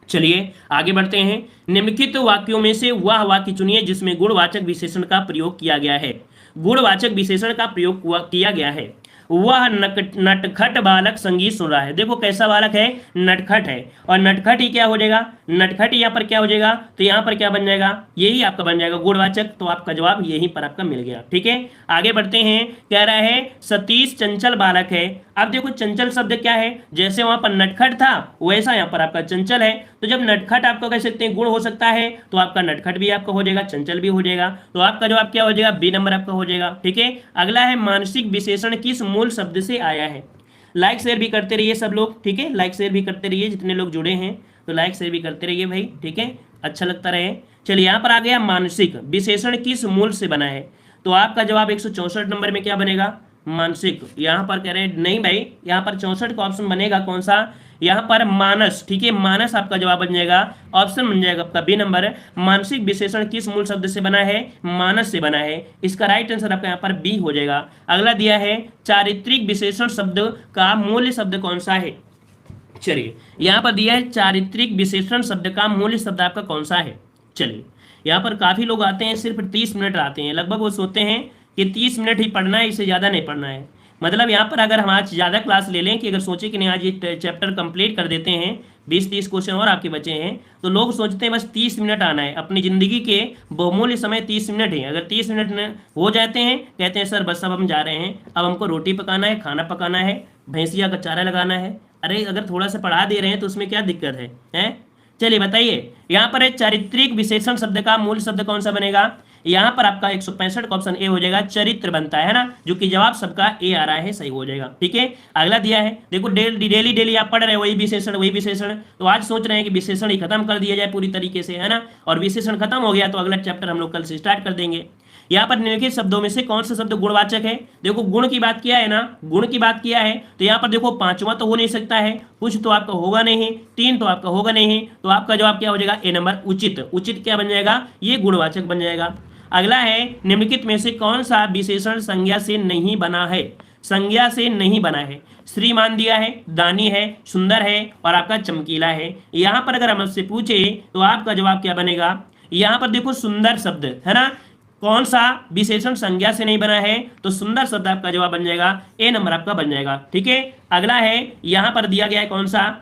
चलिए आगे बढ़ते हैं, निम्नलिखित वाक्यों में से वह वाक्य चुनिए जिसमें गुणवाचक विशेषण का प्रयोग किया गया है, गुणवाचक विशेषण का प्रयोग किया गया है। वह नटखट बालक संगीत सुन रहा है, देखो कैसा बालक है, नटखट है, और नटखट ही क्या हो जाएगा, नटखट यहाँ पर क्या हो जाएगा, तो यहाँ पर क्या बन जाएगा, यही आपका बन जाएगा गुणवाचक, तो आपका जवाब यहीं पर आपका मिल गया, ठीक है। आगे बढ़ते हैं, कह रहा है सतीश चंचल बालक है। अब देखो चंचल शब्द क्या है, जैसे वहां पर नटखट था वैसा यहाँ पर आपका चंचल है, तो जब नटखट आपका कह सकते हैं गुण हो सकता है तो आपका नटखट भी आपका हो जाएगा, चंचल भी हो जाएगा, तो आपका जवाब क्या हो जाएगा, बी नंबर आपका हो जाएगा, ठीक है। अगला है, मानसिक विशेषण किस मूल शब्द से आया है। लाइक शेयर भी करते रहिए सब लोग, ठीक है, लाइक शेयर भी करते रहिए, जितने लोग जुड़े हैं तो लाइक शेयर भी करते रहिए भाई, ठीक है, अच्छा लगता रहे। चलिए, यहाँ पर आ गया मानसिक विशेषण किस मूल से बना है, तो आपका जवाब 164 नंबर में क्या बनेगा, मानसिक। यहाँ पर कह रहे हैं नहीं भाई, यहाँ पर 64 का ऑप्शन बनेगा कौन सा, यहाँ पर मानस, ठीक है, मानस आपका जवाब बन जाएगा, ऑप्शन बन जाएगा आपका बी नंबर। मानसिक विशेषण किस मूल शब्द से बना है, मानस से बना है, इसका राइट आंसर आपका यहाँ पर बी हो जाएगा। अगला दिया है, चारित्रिक विशेषण शब्द का मूल शब्द कौन सा है। चलिए, यहाँ पर दिया है चारित्रिक विशेषण शब्द का मूल शब्द आपका कौन सा है। चलिए, यहाँ पर काफी लोग आते हैं, सिर्फ 30 मिनट आते हैं, लगभग वो सोचते हैं कि 30 मिनट ही पढ़ना है, इससे ज़्यादा नहीं पढ़ना है। मतलब यहाँ पर अगर हम आज ज़्यादा क्लास ले लें कि अगर सोचे कि नहीं आज ये चैप्टर कंप्लीट कर देते हैं, 20-30 क्वेश्चन और आपके बचे हैं, तो लोग सोचते हैं बस 30 मिनट आना है, अपनी ज़िंदगी के बहुमूल्य समय 30 मिनट है। अगर 30 मिनट हो जाते हैं, कहते हैं सर बस अब हम जा रहे हैं, अब हमको रोटी पकाना है, खाना पकाना है, भैंसिया का चारा लगाना है। अरे अगर थोड़ा सा पढ़ा दे रहे हैं तो उसमें क्या दिक्कत है, हैं? चलिए बताइए, यहाँ पर चारित्रिक विशेषण शब्द का मूल शब्द कौन सा बनेगा, यहाँ पर आपका 165 का ऑप्शन ए हो जाएगा, चरित्र बनता है ना, जो कि जवाब सबका ए आ रहा है, सही हो जाएगा। ठीक है, अगला दिया है, देखो डेली डेली डेली आप पढ़ रहे हो वही विशेषण वही विशेषण, तो आज सोच रहे हैं कि विशेषण ही खत्म कर दिया जाए पूरी तरीके से, है ना, और विशेषण खत्म हो गया तो अगला चैप्टर हम लोग कल से स्टार्ट कर देंगे। यहाँ पर निम्नलिखित शब्दों में से कौन सा शब्द गुणवाचक है? देखो गुण की बात किया है ना, गुण की बात किया है, तो यहाँ पर देखो पांचवा तो हो नहीं सकता है, कुछ तो आपका होगा नहीं, तीन तो आपका होगा नहीं, तो आपका जवाब क्या हो जाएगा? ए नंबर, उचित। उचित क्या बन जाएगा? ये गुणवाचक बन जाएगा। अगला है, निम्नलिखित में से कौन सा विशेषण संज्ञा से नहीं बना है? संज्ञा से नहीं बना है। श्रीमान दिया है, दानी है, सुंदर है और आपका चमकीला है। यहाँ पर अगर हम आपसे पूछे तो आपका जवाब क्या बनेगा? यहाँ पर देखो सुंदर शब्द है ना, कौन सा विशेषण संज्ञा से नहीं बना है? तो सुंदर शब्द आपका जवाब बन जाएगा, ए नंबर आपका बन जाएगा। ठीक है, अगला है, यहां पर दिया गया है कौन सा?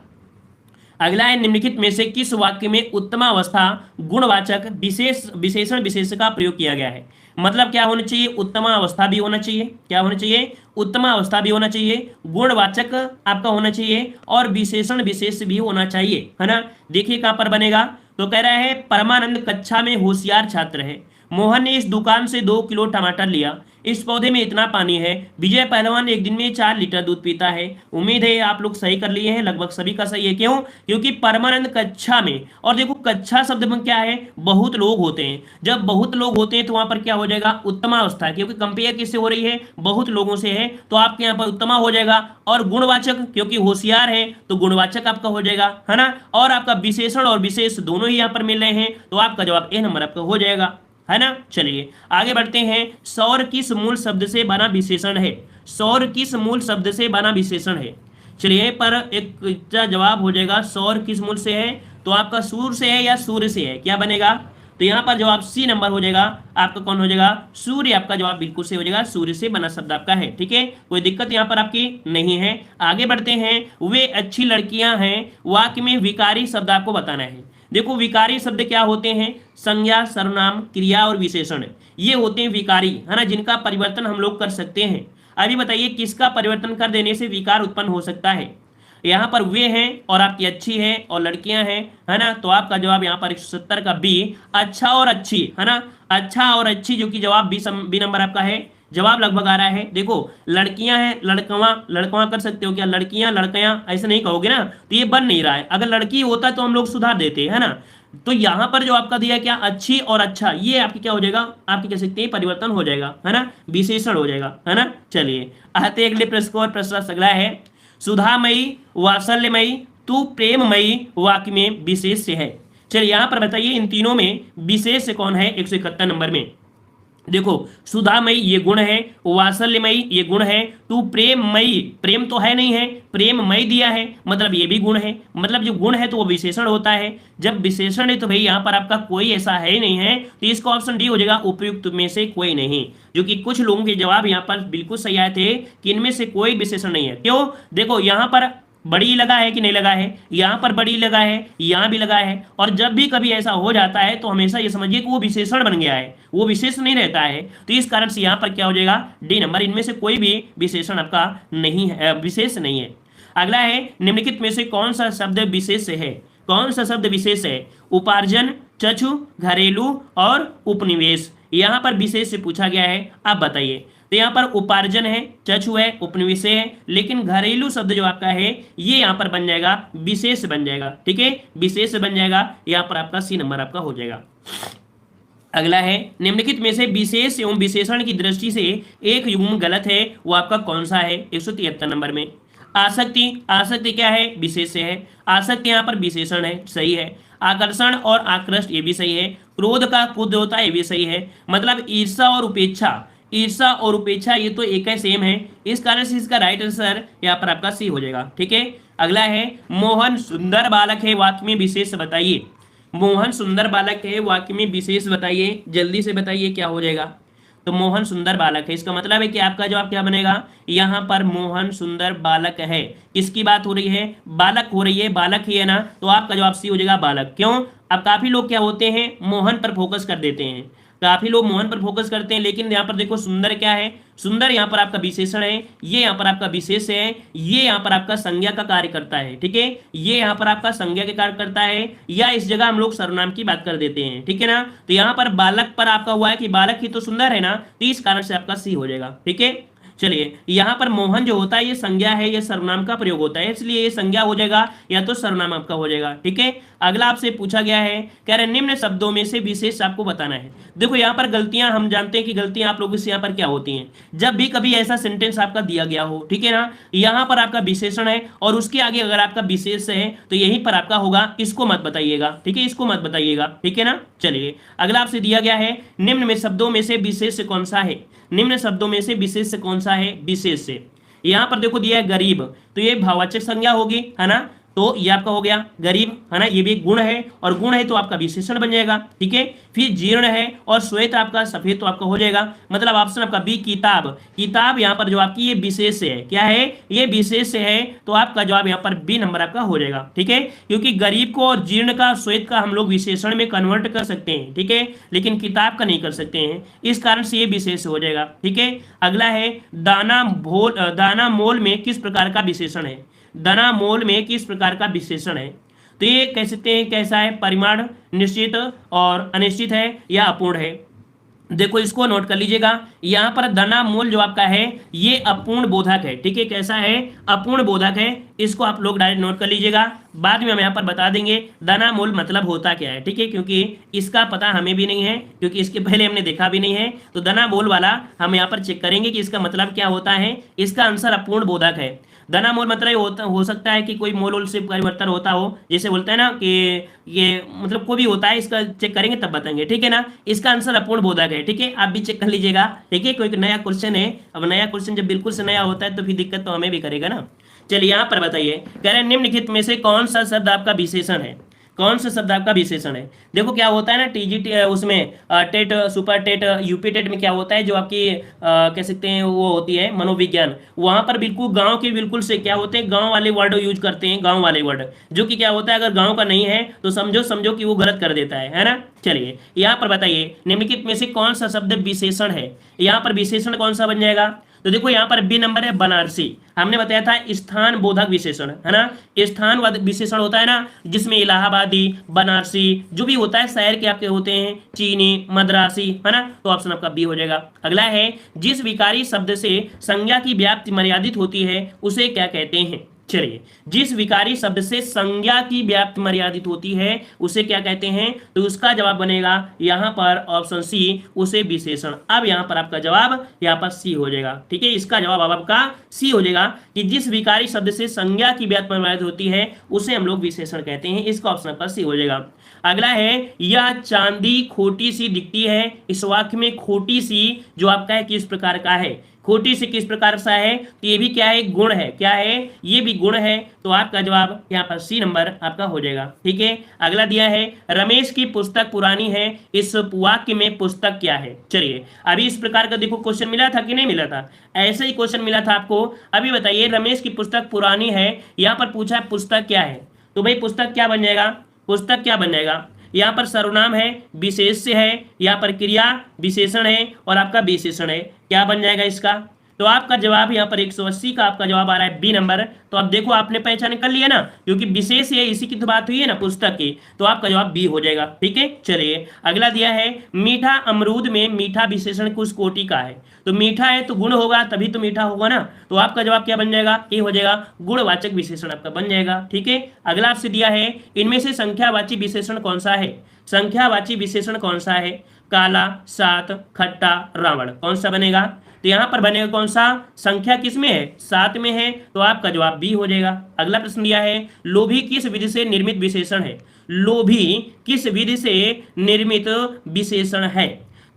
अगला है, निम्नलिखित में से किस वाक्य में उत्तमावस्था गुणवाचक विशेषण विशेष का प्रयोग किया गया है? मतलब क्या होना चाहिए? उत्तमावस्था भी होना चाहिए, क्या होना चाहिए? उत्तमावस्था भी होना चाहिए, गुणवाचक आपका होना चाहिए और विशेषण विशेष भी होना चाहिए, है ना। देखिए कहां पर बनेगा, तो कह रहा है परमानंद कक्षा में होशियार छात्र है। मोहन ने इस दुकान से 2 किलो टमाटर लिया। इस पौधे में इतना पानी है। विजय पहलवान एक दिन में 4 लीटर दूध पीता है। उम्मीद है आप लोग सही कर लिए हैं, लगभग सभी का सही है। क्यों? क्योंकि परमानंद कक्षा में, और देखो कक्षा शब्द में क्या है? बहुत लोग होते हैं। जब बहुत लोग होते हैं तो वहां पर क्या हो जाएगा? उत्तमावस्था, क्योंकि कंपेयर किससे हो रही है? बहुत लोगों से है, तो आपके यहाँ पर उत्तमा हो जाएगा। और गुणवाचक, क्योंकि होशियार है तो गुणवाचक आपका हो जाएगा, है ना। और आपका विशेषण और विशेष दोनों ही यहाँ पर मिल रहे हैं, तो आपका जवाब ए नंबर आपका हो जाएगा, है ना। चलिए आगे बढ़ते हैं। सौर किस मूल शब्द से बना विशेषण है? सौर किस मूल शब्द से बना विशेषण है? चलिए पर एक जवाब हो जाएगा, सौर किस मूल से है? तो आपका सूर्य से है या सूर्य से है? क्या बनेगा? तो यहाँ पर जवाब सी नंबर हो जाएगा। आपका कौन हो जाएगा? सूर्य आपका जवाब बिल्कुल से हो जाएगा, सूर्य से बना शब्द आपका है। ठीक है, कोई दिक्कत यहाँ पर आपकी नहीं है। आगे बढ़ते हैं। वे अच्छी लड़कियां हैं, वाक्य में विकारी शब्द आपको बताना है। देखो विकारी शब्द क्या होते हैं? संज्ञा, सर्वनाम, क्रिया और विशेषण, ये होते हैं विकारी, है ना, जिनका परिवर्तन हम लोग कर सकते हैं। अभी बताइए किसका परिवर्तन कर देने से विकार उत्पन्न हो सकता है? यहाँ पर वे हैं और आपकी अच्छी है और लड़कियां हैं, है ना, तो आपका जवाब यहाँ पर 170 का बी, अच्छा और अच्छी, है ना, अच्छा और अच्छी, जो कि जवाब बी नंबर आपका है। जवाब लगभग आ रहा है। देखो लड़कियां हैं, लड़कवा कर सकते हो क्या? लड़कियां लड़कियां ऐसे नहीं कहोगे ना, तो ये बन नहीं रहा है। अगर लड़की होता तो हम लोग सुधार देते, है ना। तो यहां पर जो आपका दिया क्या? अच्छी और अच्छा, ये आपकी क्या हो जाएगा? आपकी कह सकते हैं परिवर्तन हो जाएगा, है ना, विशेषण हो जाएगा, है ना। चलिए आते अगले प्रश्न को, और प्रश्न अगला है, सुधामयी, वात्सल्यमयी, तू प्रेममयी वाक्य में विशेष है। चलिए यहां पर बताइए इन तीनों में विशेष कौन है 171 नंबर में? देखो सुधामयी ये गुण है, वात्सल्यमयी ये गुण है, तू प्रेममयी, प्रेम तो है नहीं है, प्रेममयी दिया है, मतलब ये भी गुण है। मतलब जो गुण है तो वो विशेषण होता है। जब विशेषण है तो भाई यहाँ पर आपका कोई ऐसा है ही नहीं है, तो इसका ऑप्शन डी हो जाएगा, उपयुक्त में से कोई नहीं। जो कि कुछ लोगों के जवाब यहाँ पर बिल्कुल सही आए थे कि इनमें से कोई विशेषण नहीं है। क्यों? देखो यहाँ पर बड़ी लगा है कि नहीं लगा है, यहाँ पर बड़ी लगा है, यहाँ भी लगा है, और जब भी कभी ऐसा हो जाता है तो हमेशा ये समझिए कि वो विशेषण बन गया है, वो विशेष नहीं रहता है। तो इस कारण से यहाँ पर क्या हो जाएगा? डी नंबर, इनमें से कोई भी विशेषण आपका नहीं है, विशेष नहीं है। अगला है, निम्नलिखित में से कौन सा शब्द विशेष है? कौन सा शब्द विशेष है? उपार्जन, चक्षु, घरेलू और उपनिवेश। यहाँ पर विशेष से पूछा गया है, आप बताइए। तो यहाँ पर उपार्जन है, चक्षु है, उपनिवेश है, लेकिन घरेलू शब्द जो आपका है ये यहाँ पर बन जाएगा, विशेष बन जाएगा। ठीक है, विशेष बन जाएगा, यहाँ पर आपका सी नंबर आपका हो जाएगा। अगला है, निम्नलिखित में से विशेष एवं विशेषण की दृष्टि से एक युग्म गलत है, वो आपका कौन सा है? 173 नंबर में। आसक्ति, आसक्ति क्या है? विशेष है। आसक्ति यहाँ पर विशेषण है, सही है। आकर्षण और आकृष्ट ये भी सही है। क्रोध का क्रोध होता है, ये भी सही है। मतलब ईर्षा और उपेक्षा, ईर्षा और उपेक्षा ये तो एक है, सेम है, इस कारण से इसका राइट आंसर यहाँ पर आपका सी हो जाएगा। ठीक है, अगला है, मोहन सुंदर बालक है, वाक्य में विशेष बताइए। मोहन सुंदर बालक है, वाक्य में विशेष बताइए, जल्दी से बताइए क्या हो जाएगा? तो मोहन सुंदर बालक है, इसका मतलब है कि आपका जवाब क्या बनेगा? यहाँ पर मोहन सुंदर बालक है। किसकी बात हो रही है? बालक हो रही है, बालक ही है ना, तो आपका जवाब सी हो जाएगा, बालक। क्यों? अब काफी लोग क्या होते हैं, मोहन पर फोकस कर देते हैं। काफी लोग मोहन पर फोकस करते हैं, लेकिन यहाँ पर देखो सुंदर क्या है, सुंदर यहाँ पर आपका विशेषण है, ये यहाँ पर आपका विशेष है, ये यहाँ पर आपका संज्ञा का कार्य करता है, ठीक है, ये यहाँ पर आपका संज्ञा के कार्य करता है, या इस जगह हम लोग सर्वनाम की बात कर देते हैं, ठीक है ना। तो यहाँ पर बालक पर आपका हुआ है कि बालक ही तो सुंदर है ना, तो इस कारण से आपका सी हो जाएगा, ठीक है। चलिए यहाँ पर मोहन जो होता है ये संज्ञा है, ये सर्वनाम का प्रयोग होता है, इसलिए ये संज्ञा हो जाएगा या तो सर्वनाम आपका हो जाएगा, ठीक है। अगला आपसे पूछा गया है, कह रहे निम्न शब्दों में से विशेष आपको बताना है। देखो यहाँ पर गलतियां, हम जानते हैं कि गलतियां आप लोगों से यहाँ पर क्या होती हैं, जब भी कभी ऐसा सेंटेंस आपका दिया गया हो, ठीक है ना, यहाँ पर आपका विशेषण है और उसके आगे अगर आपका विशेष है तो यहीं पर आपका होगा, इसको मत बताइएगा, ठीक है, इसको मत बताइएगा, ठीक है ना। चलिए अगला आपसे दिया गया है, निम्न में शब्दों में से विशेष कौन सा है, निम्न शब्दों में से विशेष से कौन सा है, विशेष से यहां पर देखो दिया है गरीब, तो ये भाववाचक संज्ञा होगी, है ना, तो ये आपका हो गया गरीब, है ना, ये भी गुण है और गुण है तो आपका विशेषण बन जाएगा, ठीक है। फिर जीर्ण है और श्वेत आपका सफेद, तो आपका हो जाएगा, मतलब ऑप्शन आपका बी किताब, किताब यहाँ पर जो आपकी ये विशेष है, क्या है, ये विशेष है, तो आपका जवाब यहाँ पर बी नंबर आपका हो जाएगा, ठीक है, क्योंकि गरीब को और जीर्ण का, श्वेत का हम लोग विशेषण में कन्वर्ट कर सकते हैं, ठीक है, लेकिन किताब का नहीं कर सकते हैं, इस कारण से ये विशेष हो जाएगा, ठीक है। अगला है दाना मोल में किस प्रकार का विशेषण है, दाना मोल में किस प्रकार का विशेषण है, तो ये कह सकते हैं कैसा है, परिमाण, निश्चित और अनिश्चित है या अपूर्ण है। देखो इसको नोट कर लीजिएगा, यहाँ पर धना मूल जो आपका है ये अपूर्ण बोधक है, ठीक है, कैसा है, अपूर्ण बोधक है, इसको आप लोग डायरेक्ट नोट कर लीजिएगा, बाद में हम यहाँ पर बता देंगे धना मूल मतलब होता क्या है, ठीक है, क्योंकि इसका पता हमें भी नहीं है, क्योंकि इसके पहले हमने देखा भी नहीं है, तो धना मूल वाला हम यहाँ पर चेक करेंगे कि इसका मतलब क्या होता है। इसका आंसर अपूर्ण बोधक है। धना मोल मतलब हो सकता है कि कोई मोल से परिवर्तन होता हो, जैसे बोलते हैं ना कि ये मतलब कोई भी होता है, इसका चेक करेंगे तब बताएंगे, ठीक है ना। इसका आंसर अपूर्ण बोधक है, ठीक है, आप भी चेक कर लीजिएगा, ठीक है, कोई नया क्वेश्चन है, अब नया क्वेश्चन जब बिल्कुल से नया होता है तो फिर दिक्कत तो हमें भी करेगा ना। चलिए यहाँ पर बताइए, कह रहे हैं निम्नलिखित में से कौन सा शब्द आपका विशेषण है, कौन सा शब्द आपका विशेषण है। देखो क्या होता है ना, टीजीटी उसमें TET, super TET, UP TET में क्या होता है, जो आपकी कह सकते हैं वो होती है मनोविज्ञान, वहां पर बिल्कुल गांव के बिल्कुल से क्या होते हैं, गांव वाले वर्ड यूज करते हैं, गांव वाले वर्ड, जो कि क्या होता है अगर गांव का नहीं है तो समझो कि वो गलत कर देता है ना। चलिए यहाँ पर बताइए निम्नलिखित में से कौन सा शब्द विशेषण है, यहाँ पर विशेषण कौन सा बन जाएगा, तो देखो यहाँ पर बी नंबर है बनारसी, हमने बताया था स्थान बोधक विशेषण, है ना, स्थान विशेषण होता है ना, जिसमें इलाहाबादी, बनारसी जो भी होता है शहर के आपके होते हैं, चीनी, मद्रासी, है ना, तो ऑप्शन आपका बी हो जाएगा। अगला है जिस विकारी शब्द से संज्ञा की व्याप्ति मर्यादित होती है उसे क्या कहते हैं। चलिए जिस विकारी शब्द से संज्ञा की व्याप्ति मर्यादित होती है उसे क्या कहते हैं, तो उसका जवाब बनेगा यहाँ पर ऑप्शन सी, उसे विशेषण। अब यहाँ पर आपका जवाब यहाँ पर सी हो जाएगा, ठीक है, इसका जवाब अब आपका सी हो जाएगा कि जिस विकारी शब्द से संज्ञा की व्याप्ति मर्यादित होती है उसे हम लोग विशेषण कहते हैं, इसका ऑप्शन आपका सी हो जाएगा। अगला है यह चांदी खोटी सी दिखती है, इस वाक्य में खोटी सी जो आपका है किस प्रकार का है, खोटी से किस प्रकार सा है, तो ये भी क्या है, गुण है, क्या है, ये भी गुण है, तो आपका जवाब यहाँ पर सी नंबर आपका हो जाएगा, ठीक है। अगला दिया है रमेश की पुस्तक पुरानी है, इस वाक्य में पुस्तक क्या है। चलिए अभी इस प्रकार का देखो क्वेश्चन मिला था कि नहीं मिला था, ऐसे ही क्वेश्चन मिला था आपको। अभी बताइए रमेश की पुस्तक पुरानी है, यहाँ पर पूछा है पुस्तक क्या है, तो भाई पुस्तक क्या बन जाएगा, पुस्तक क्या बन जाएगा, यहाँ पर सर्वनाम है, विशेष से है, यहाँ पर क्रिया विशेषण है और आपका विशेषण है, क्या बन जाएगा इसका, तो आपका जवाब यहाँ पर 180 का आपका जवाब आ रहा है बी नंबर। तो अब देखो आपने पहचान कर लिया ना, क्योंकि विशेष है, इसी की तो बात हुई है ना पुस्तक की, तो आपका जवाब बी हो जाएगा, ठीक है। चलिए अगला दिया है मीठा अमरूद में मीठा विशेषण किस कोटि का है, तो मीठा है तो गुण होगा, तभी तो मीठा होगा ना, तो आपका जवाब क्या बन जाएगा, ये हो जाएगा गुणवाचक विशेषण आपका बन जाएगा, ठीक है। अगला आपसे दिया है इनमें से संख्यावाची विशेषण कौन सा है, संख्यावाची विशेषण कौन सा है, काला, सात, खट्टा, रावण, कौन सा बनेगा, तो यहां पर बनेगा कौन सा, संख्या किस में है, 7 में है, तो आपका जवाब बी हो जाएगा। अगला प्रश्न दिया है लोभी किस विधि से निर्मित विशेषण है, लोभी किस विधि से निर्मित विशेषण है।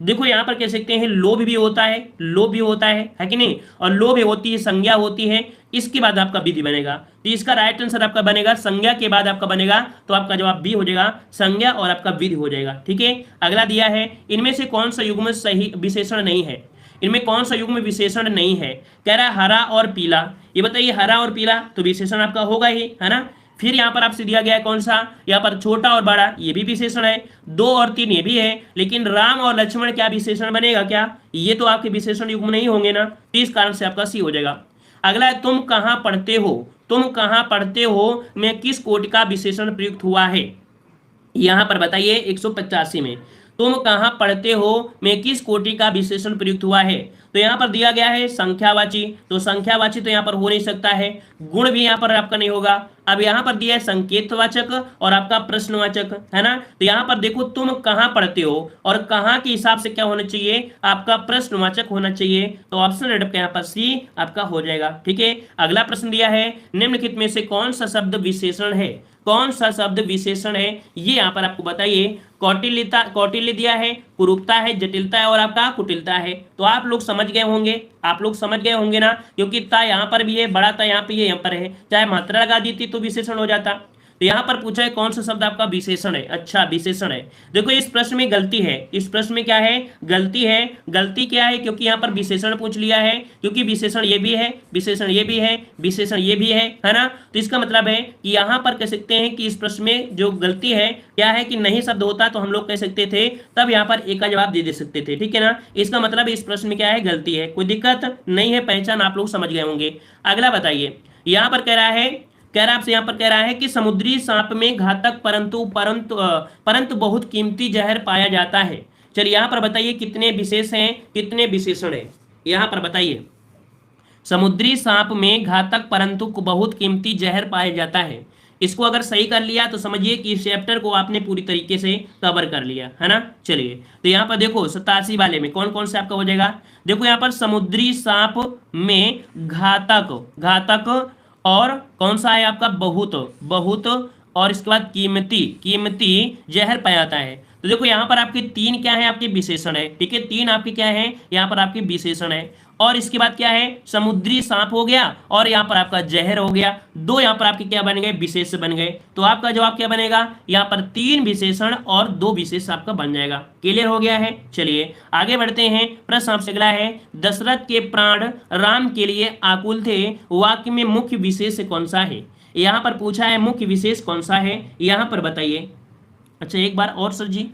देखो यहाँ पर कह सकते हैं लोभ भी होता है, लोभ भी होता है कि नहीं, और लोभ होती है, संज्ञा होती है, इसके बाद आपका विधि बनेगा, तो इसका राइट आंसर आपका बनेगा संज्ञा के बाद आपका बनेगा, तो आपका जवाब बी हो जाएगा, संज्ञा और आपका विधि हो जाएगा, ठीक है। अगला दिया है इनमें से कौन सा युग्म सही विशेषण नहीं है, इनमें कौन सा युग्म विशेषण नहीं है, कह रहा है हरा और पीला, ये बताइए हरा और पीला तो विशेषण आपका होगा ही, है ना, फिर यहाँ पर आपसे दिया गया है कौन सा, यहाँ पर छोटा और बड़ा, ये भी विशेषण है, 2 और 3 ये भी है, लेकिन राम और लक्ष्मण क्या विशेषण बनेगा क्या, ये तो आपके विशेषण युग्म नहीं होंगे ना, तो इस कारण से आपका सी हो जाएगा। अगला है तुम कहाँ पढ़ते हो, तुम कहाँ पढ़ते हो में किस कोटि का विशेषण प्रयुक्त हुआ है, यहां पर बताइए 185 में तुम कहां पढ़ते हो में किस कोटि का विशेषण प्रयुक्त हुआ है, तो यहां पर दिया गया है संख्यावाची, तो संख्यावाची तो यहां पर हो नहीं सकता है, गुण भी यहां पर आपका नहीं होगा। अब यहां पर दिया है संकेतवाचक और आपका प्रश्नवाचक, है ना, तो यहां पर देखो तुम कहां पढ़ते हो और कहां के हिसाब से क्या होना चाहिए, आपका प्रश्नवाचक होना चाहिए, तो ऑप्शन रेड का यहां पर सी आपका हो जाएगा। ठीक है, अगला प्रश्न दिया है निम्नलिखित में से कौन सा शब्द विशेषण है, कौन सा शब्द विशेषण है, ये यहाँ पर आपको बताइए। कौटिल्यता, कौटिल्य दिया है, कुरूपता है, जटिलता है और आपका कुटिलता है, तो आप लोग समझ गए होंगे, आप लोग समझ गए होंगे ना, क्योंकि ता यहाँ पर भी है, बड़ा ता यहाँ पे यहाँ पर है, चाहे मात्रा लगा दी थी तो विशेषण हो जाता। तो यहाँ पर पूछा है कौन सा शब्द आपका विशेषण है, अच्छा विशेषण है। देखो इस प्रश्न में गलती है, इस प्रश्न में क्या है, गलती है। गलती क्या है, क्योंकि यहाँ पर विशेषण पूछ लिया है, क्योंकि विशेषण ये भी है, विशेषण ये भी है, विशेषण ये भी है ना, तो इसका मतलब है कि यहाँ पर कह सकते हैं कि इस प्रश्न में जो गलती है क्या है कि नहीं शब्द होता तो हम लोग कह सकते थे, तब यहाँ पर एक का जवाब दे सकते थे। ठीक है ना, इसका मतलब इस प्रश्न में क्या है, गलती है, कोई दिक्कत नहीं है, पहचान आप लोग समझ गए होंगे। अगला बताइए, यहाँ पर कह रहा है, आपसे यहाँ पर कह रहा है कि समुद्री सांप में घातक परंतु बहुत कीमती जहर पाया जाता है। चलिए यहाँ पर बताइए कितने विशेष हैं, कितने विशेषण है, यहाँ पर बताइए। समुद्री सांप में घातक परंतु बहुत कीमती जहर पाया जाता है, इसको अगर सही कर लिया तो समझिए कि इस चैप्टर को आपने पूरी तरीके से कवर कर लिया, है ना। चलिए तो यहाँ पर देखो 87 वाले में कौन कौन से आपका हो जाएगा, देखो यहाँ पर समुद्री सांप में घातक और कौन सा है आपका, बहुत और इसके बाद कीमती जहर पाया जाता है। तो देखो यहाँ पर आपके 3 क्या है, आपके विशेषण है। ठीक है, 3 आपके क्या है, यहाँ पर आपके विशेषण है, और इसके बाद क्या है, समुद्री सांप हो गया और यहाँ पर आपका जहर हो गया, 2 यहाँ पर आपके क्या बन गए, विशेष बन गए। तो आपका जवाब क्या बनेगा, यहाँ पर 3 विशेषण और 2 विशेष आपका बन जाएगा। क्लियर हो गया है। चलिए आगे बढ़ते हैं, प्रश्न आपसे अगला है, दशरथ के प्राण राम के लिए आकुल थे, वाक्य में मुख्य विशेष कौन सा है, यहाँ पर पूछा है मुख्य विशेष कौन सा है, यहाँ पर बताइए। अच्छा एक बार और सर जी,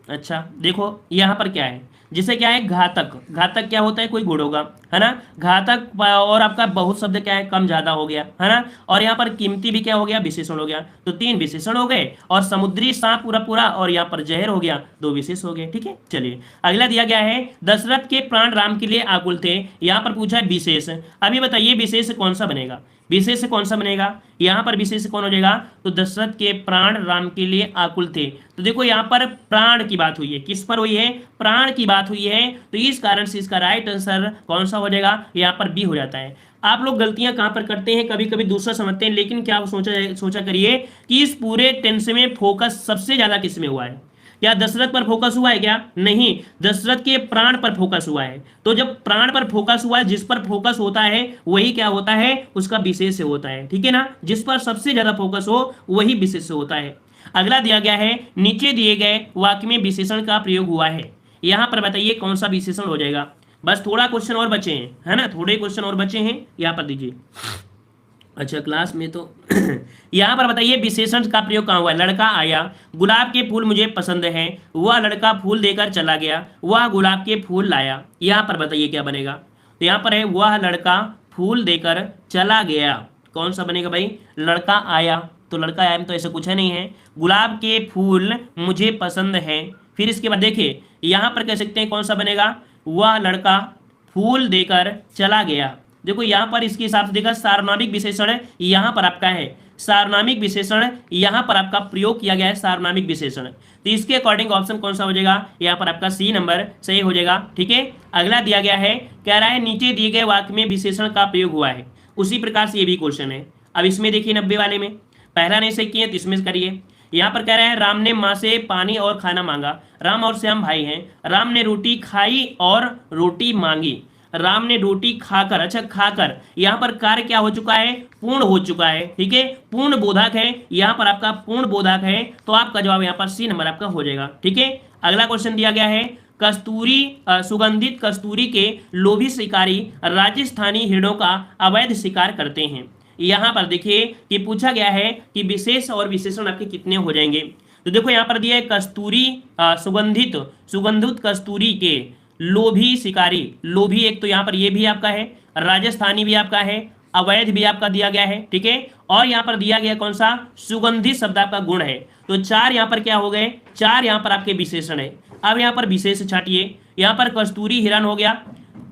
अच्छा देखो यहाँ पर क्या है, जिसे क्या है, घातक क्या होता है, कोई गुण होगा, है ना, घातक और आपका बहुत शब्द क्या है, कम ज्यादा हो गया, है ना, और यहाँ पर कीमती भी क्या हो गया, विशेषण हो गया, तो 3 विशेषण हो गए, और समुद्री सांप पूरा और यहाँ पर जहर हो गया, 2 विशेष हो गए। ठीक है, चलिए अगला दिया गया है, दशरथ के प्राण राम के लिए आकुल थे, यहाँ पर पूछा है विशेष। अभी बताइए विशेष कौन सा बनेगा, विशेष कौन सा बनेगा, यहाँ पर विशेष कौन हो जाएगा, तो दशरथ के प्राण राम के लिए आकुल थे। तो देखो यहाँ पर प्राण की बात हुई है, किस पर हुई है, प्राण की बात हुई है, तो इस कारण से इसका राइट आंसर कौन सा हो जाएगा, यहाँ पर बी हो जाता है। आप लोग गलतियां कहां पर करते हैं, कभी कभी दूसरा समझते हैं, लेकिन क्या सोचा करिए कि इस पूरे टेंस में फोकस सबसे ज्यादा किस में हुआ है, क्या दशरथ पर फोकस हुआ है क्या, नहीं, दशरथ के प्राण पर फोकस हुआ है। तो जब प्राण पर फोकस हुआ है, जिस पर फोकस होता है वही क्या होता है, उसका विशेष होता है। ठीक है ना, जिस पर सबसे ज्यादा फोकस हो वही विशेष होता है। अगला दिया गया है, नीचे दिए गए वाक्य में विशेषण का प्रयोग हुआ है, यहां पर बताइए कौन सा विशेषण हो जाएगा। बस थोड़ा क्वेश्चन और बचे हैं, है ना, थोड़े क्वेश्चन और बचे हैं, यहाँ पर दीजिए। अच्छा क्लास में तो यहाँ पर बताइए विशेषण का प्रयोग कहाँ हुआ है, लड़का आया, गुलाब के फूल मुझे पसंद है, वह लड़का फूल देकर चला गया, वह गुलाब के फूल लाया, यहाँ पर बताइए क्या बनेगा। तो यहाँ पर है वह लड़का फूल देकर चला गया, कौन सा बनेगा भाई, लड़का आया, तो लड़का आया में तो ऐसा कुछ है नहीं है, गुलाब के फूल मुझे पसंद है, फिर इसके बाद देखिए यहाँ पर कह सकते हैं कौन सा बनेगा, वह लड़का फूल देकर चला गया। देखो यहाँ पर इसके हिसाब से देखा सार्वनामिक विशेषण यहाँ पर आपका है, सार्वनामिक विशेषण यहाँ पर आपका प्रयोग किया गया है, सार्वनामिक विशेषण, तो इसके अकॉर्डिंग ऑप्शन कौन सा हो जाएगा, यहाँ पर आपका सी नंबर सही हो जाएगा। ठीक है, अगला दिया गया है, कह रहा है नीचे दिए गए वाक्य में विशेषण का प्रयोग हुआ है, उसी प्रकार से ये भी क्वेश्चन है। अब इसमें देखिए 90 वाले में पहला नहीं सही किए तो इसमें करिए। यहाँ पर कह रहा है राम ने माँ से पानी और खाना मांगा, राम और श्याम भाई हैं, राम ने रोटी खाई और रोटी मांगी, राम ने रोटी खाकर, अच्छा खाकर, यहाँ पर कार्य क्या हो चुका है, पूर्ण हो चुका है। ठीक है, पूर्ण बोधक है, यहाँ पर आपका पूर्ण बोधक है, तो आपका जवाब यहाँ पर सी नंबर आपका हो जाएगा। ठीक है, अगला क्वेश्चन दिया गया है, सुगंधित कस्तूरी के लोभी शिकारी राजस्थानी हिरणों का अवैध शिकार करते हैं, यहाँ पर देखिए कि पूछा गया है कि विशेष और विशेषण आपके कितने हो जाएंगे। तो देखो यहाँ पर दिया है कस्तूरी, सुगंधित, सुगंधित कस्तूरी के लोभी शिकारी, लोभी एक तो यहाँ पर ये भी आपका है, राजस्थानी भी आपका है, अवैध भी आपका दिया गया है, ठीक है। और यहाँ पर दिया गया कौन सा, सुगंधित शब्द आपका गुण है। तो चार यहाँ पर क्या हो गए, चार यहाँ पर आपके विशेषण है। अब यहाँ पर विशेष छाटिए, यहाँ पर कस्तूरी हिरण हो गया,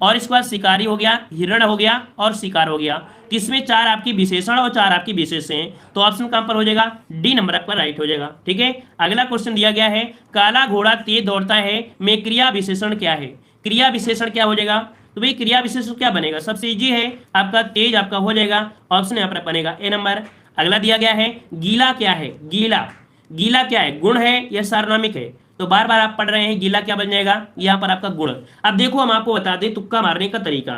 और इसके बाद शिकारी हो गया, हिरण हो गया और शिकार हो गया। तो इसमें चार आपकी विशेषण और चार आपकी विशेष हैं। तो ऑप्शन कहां पर हो जाएगा, डी नंबर आपका राइट हो जाएगा, ठीक है। अगला क्वेश्चन दिया गया है काला घोड़ा तेज दौड़ता है में क्रिया विशेषण क्या है। क्रिया विशेषण क्या हो जाएगा, तो भाई क्रिया विशेषण क्या बनेगा, सबसे इजी है आपका, तेज आपका हो जाएगा, ऑप्शन यहाँ पर बनेगा ए नंबर। अगला दिया गया है गीला क्या है, गीला, गीला क्या है, गुण है या सार्वनामिक है। तो बार बार आप पढ़ रहे हैं, गीला क्या बन जाएगा, यहाँ पर आपका गुण। अब देखो हम आपको बता दें तुक्का मारने का तरीका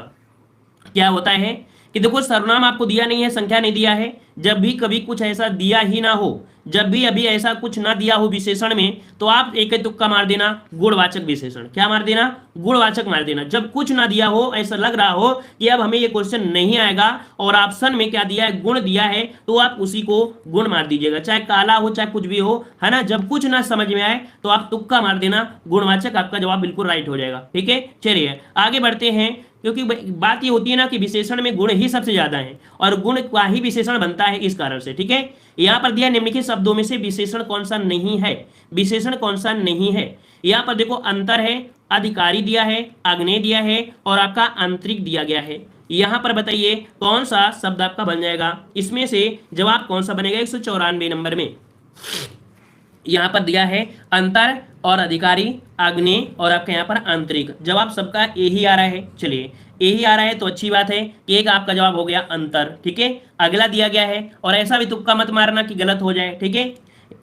क्या होता है कि देखो सर्वनाम आपको दिया नहीं है, संख्या नहीं दिया है, जब भी कभी कुछ ऐसा दिया ही ना हो, जब भी अभी ऐसा कुछ ना दिया हो विशेषण में, तो आप एक तुक्का मार देना गुणवाचक विशेषण, क्या मार देना, गुणवाचक मार देना। जब कुछ ना दिया हो, ऐसा लग रहा हो कि अब हमें ये क्वेश्चन नहीं आएगा और ऑप्शन में क्या दिया है, गुण दिया है, तो आप उसी को गुण मार दीजिएगा, चाहे काला हो चाहे कुछ भी हो, है ना। जब कुछ ना समझ में आए तो आप तुक्का मार देना, गुणवाचक आपका जवाब बिल्कुल राइट हो जाएगा, ठीक है। चलिए आगे बढ़ते हैं, क्योंकि बात ये होती है ना कि विशेषण में गुण ही सबसे ज्यादा है और गुण का ही विशेषण बनता है, इस कारण से, ठीक है। यहाँ पर दिया निम्नलिखित शब्दों में से विशेषण कौन सा नहीं है, विशेषण कौन सा नहीं है। यहाँ पर देखो अंतर है, अधिकारी दिया है, आग्नेय दिया है और आपका आंतरिक दिया गया है। यहाँ पर बताइए कौन सा शब्द आपका बन जाएगा, इसमें से जवाब कौन सा बनेगा 194 नंबर में। यहाँ पर दिया है अंतर और अधिकारी, आग्नेय और आपके यहाँ पर आंतरिक, जवाब सबका ए ही आ रहा है। चलिए ए ही आ रहा है तो अच्छी बात है कि एक आपका जवाब हो गया अंतर, ठीक है। अगला दिया गया है, और ऐसा भी तुक्का मत मारना कि गलत हो जाए, ठीक है,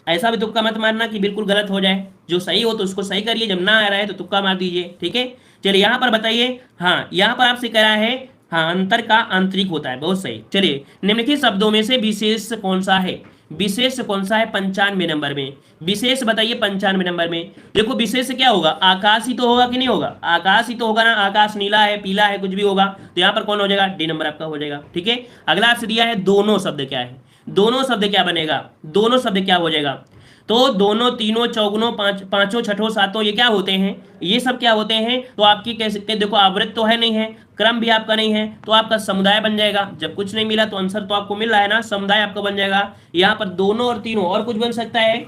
ऐसा भी तुक्का मत मारना कि बिल्कुल गलत हो जाए, जो सही हो तो उसको सही करिए, जब ना आ रहा है तो तुक्का मार दीजिए, ठीक है। चलिए यहाँ पर बताइए, हाँ यहाँ पर आपसे कह रहा है, हाँ अंतर का आंतरिक होता है, बहुत सही। चलिए निम्नलिखित शब्दों में से विशेष कौन सा है, विशेष कौन सा है 95 नंबर में, विशेष बताइए 95 नंबर में। देखो विशेष क्या होगा, आकाश ही तो होगा कि नहीं होगा, आकाश ही तो होगा ना, आकाश नीला है, पीला है, कुछ भी होगा, तो यहाँ पर कौन हो जाएगा, डी नंबर आपका हो जाएगा, ठीक है। अगला आपसे दिया है दोनों शब्द क्या है, दोनों शब्द क्या बनेगा, दोनों शब्द क्या हो जाएगा, तो दोनों, तीनों, चौगुनों, पांचों, छठों, सातों, ये क्या होते हैं, ये सब क्या होते हैं, तो आपकी कह सकते हैं, देखो आवृत्त तो है नहीं है, क्रम भी आपका नहीं है, तो आपका समुदाय बन जाएगा। जब कुछ नहीं मिला तो आंसर तो आपको मिल रहा है ना, समुदाय आपका बन जाएगा। यहाँ पर दोनों और तीनों और कुछ बन सकता है,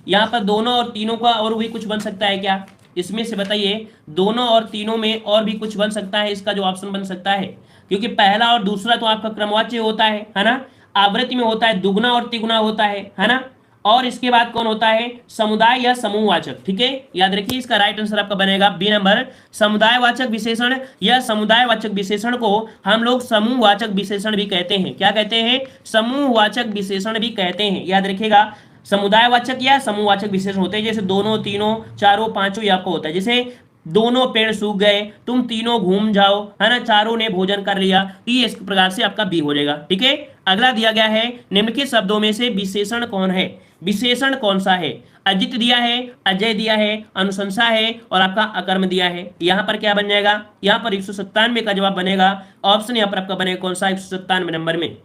यहाँ पर दोनों और तीनों का और भी कुछ बन सकता है क्या, इसमें से बताइए, दोनों और तीनों में और भी कुछ बन सकता है, इसका जो ऑप्शन बन सकता है, क्योंकि पहला और दूसरा तो आपका क्रमवाच्य होता है ना, आवृत्ति में होता है दुगुना और तिगुना होता है ना, और इसके बाद कौन होता है, समुदाय या समूहवाचक, ठीक है। याद रखिए इसका राइट आंसर आपका बनेगा बी नंबर, समुदायवाचक विशेषण या समुदायवाचक विशेषण को हम लोग समूहवाचक विशेषण भी कहते हैं, क्या कहते हैं, समूहवाचक विशेषण भी कहते हैं। याद रखिएगा समुदायवाचक या समूहवाचक विशेषण होते हैं, जैसे दोनों, तीनों, चारों, पांचों, ये आपको होता है, जैसे दोनों पेड़ सूख गए, तुम तीनों घूम जाओ, है ना, चारों ने भोजन कर लिया, तो ये इस प्रकार से आपका बी हो जाएगा, ठीक है। अगला दिया गया है निम्नलिखित शब्दों में से विशेषण कौन है, विशेषण कौन सा है, अजित दिया है, अजय दिया है, अनुशंसा है और आपका अकर्म दिया है। यहाँ पर क्या बन जाएगा, यहाँ पर 197 का जवाब बनेगा, ऑप्शन यहाँ पर आपका बनेगा कौन सा, 197 नंबर में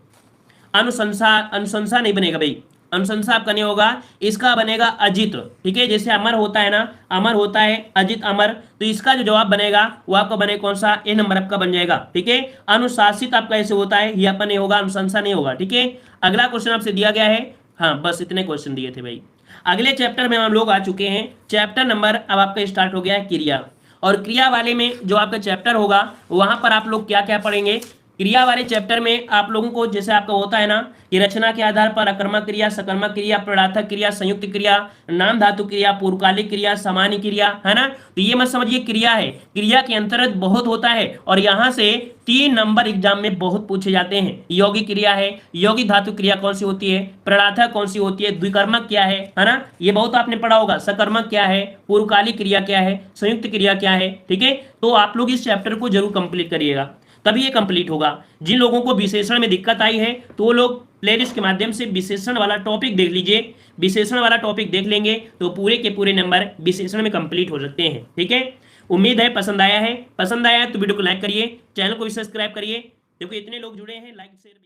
अनुशंसा, अनुशंसा नहीं बनेगा भाई, अनुशंसा आपका नहीं होगा, इसका बनेगा अजित, ठीक है। जैसे अमर होता है ना, अमर होता है, अजित अमर, तो इसका जो जवाब बनेगा वो आपका बनेगा कौन सा, ए नंबर आपका बन जाएगा, ठीक है। अनुशासित आपका ऐसे होता है, ये आपका नहीं होगा, अनुशंसा नहीं होगा, ठीक है। अगला क्वेश्चन आपसे दिया गया है, हाँ बस इतने क्वेश्चन दिए थे भाई। अगले चैप्टर में हम लोग आ चुके हैं, चैप्टर नंबर अब आपका स्टार्ट हो गया है क्रिया, और क्रिया वाले में जो आपका चैप्टर होगा वहां पर आप लोग क्या क्या पढ़ेंगे, क्रिया वाले चैप्टर में आप लोगों को जैसे आपका होता है ना कि रचना के आधार पर अकर्मक क्रिया, सकर्मक क्रिया, प्रार्थक क्रिया, संयुक्त क्रिया, नाम धातु क्रिया, पूर्वकालिक क्रिया, सामान्य क्रिया, है ना। तो ये मत समझिए क्रिया है, क्रिया के अंतर्गत बहुत होता है और यहाँ से 3 नंबर एग्जाम में बहुत पूछे जाते हैं। यौगिक क्रिया है, यौगिक धातु क्रिया कौन सी होती है, प्रार्थक कौन सी होती है, द्विकर्मक क्या है ना, ये बहुत आपने पढ़ा होगा, सकर्मक क्या है, पूर्वकालिक क्रिया क्या है, संयुक्त क्रिया क्या है, ठीक है। तो आप लोग इस चैप्टर को जरूर कंप्लीट करिएगा, तभी ये कंप्लीट होगा। जिन लोगों को विशेषण में दिक्कत आई है तो वो लोग प्लेलिस्ट के माध्यम से विशेषण वाला टॉपिक देख लीजिए, विशेषण वाला टॉपिक देख लेंगे तो पूरे के पूरे नंबर विशेषण में कंप्लीट हो सकते हैं, ठीक है। उम्मीद है पसंद आया है, पसंद आया है तो वीडियो को लाइक करिए, चैनल को भी सब्सक्राइब करिए। देखो इतने लोग जुड़े हैं, लाइक शेयर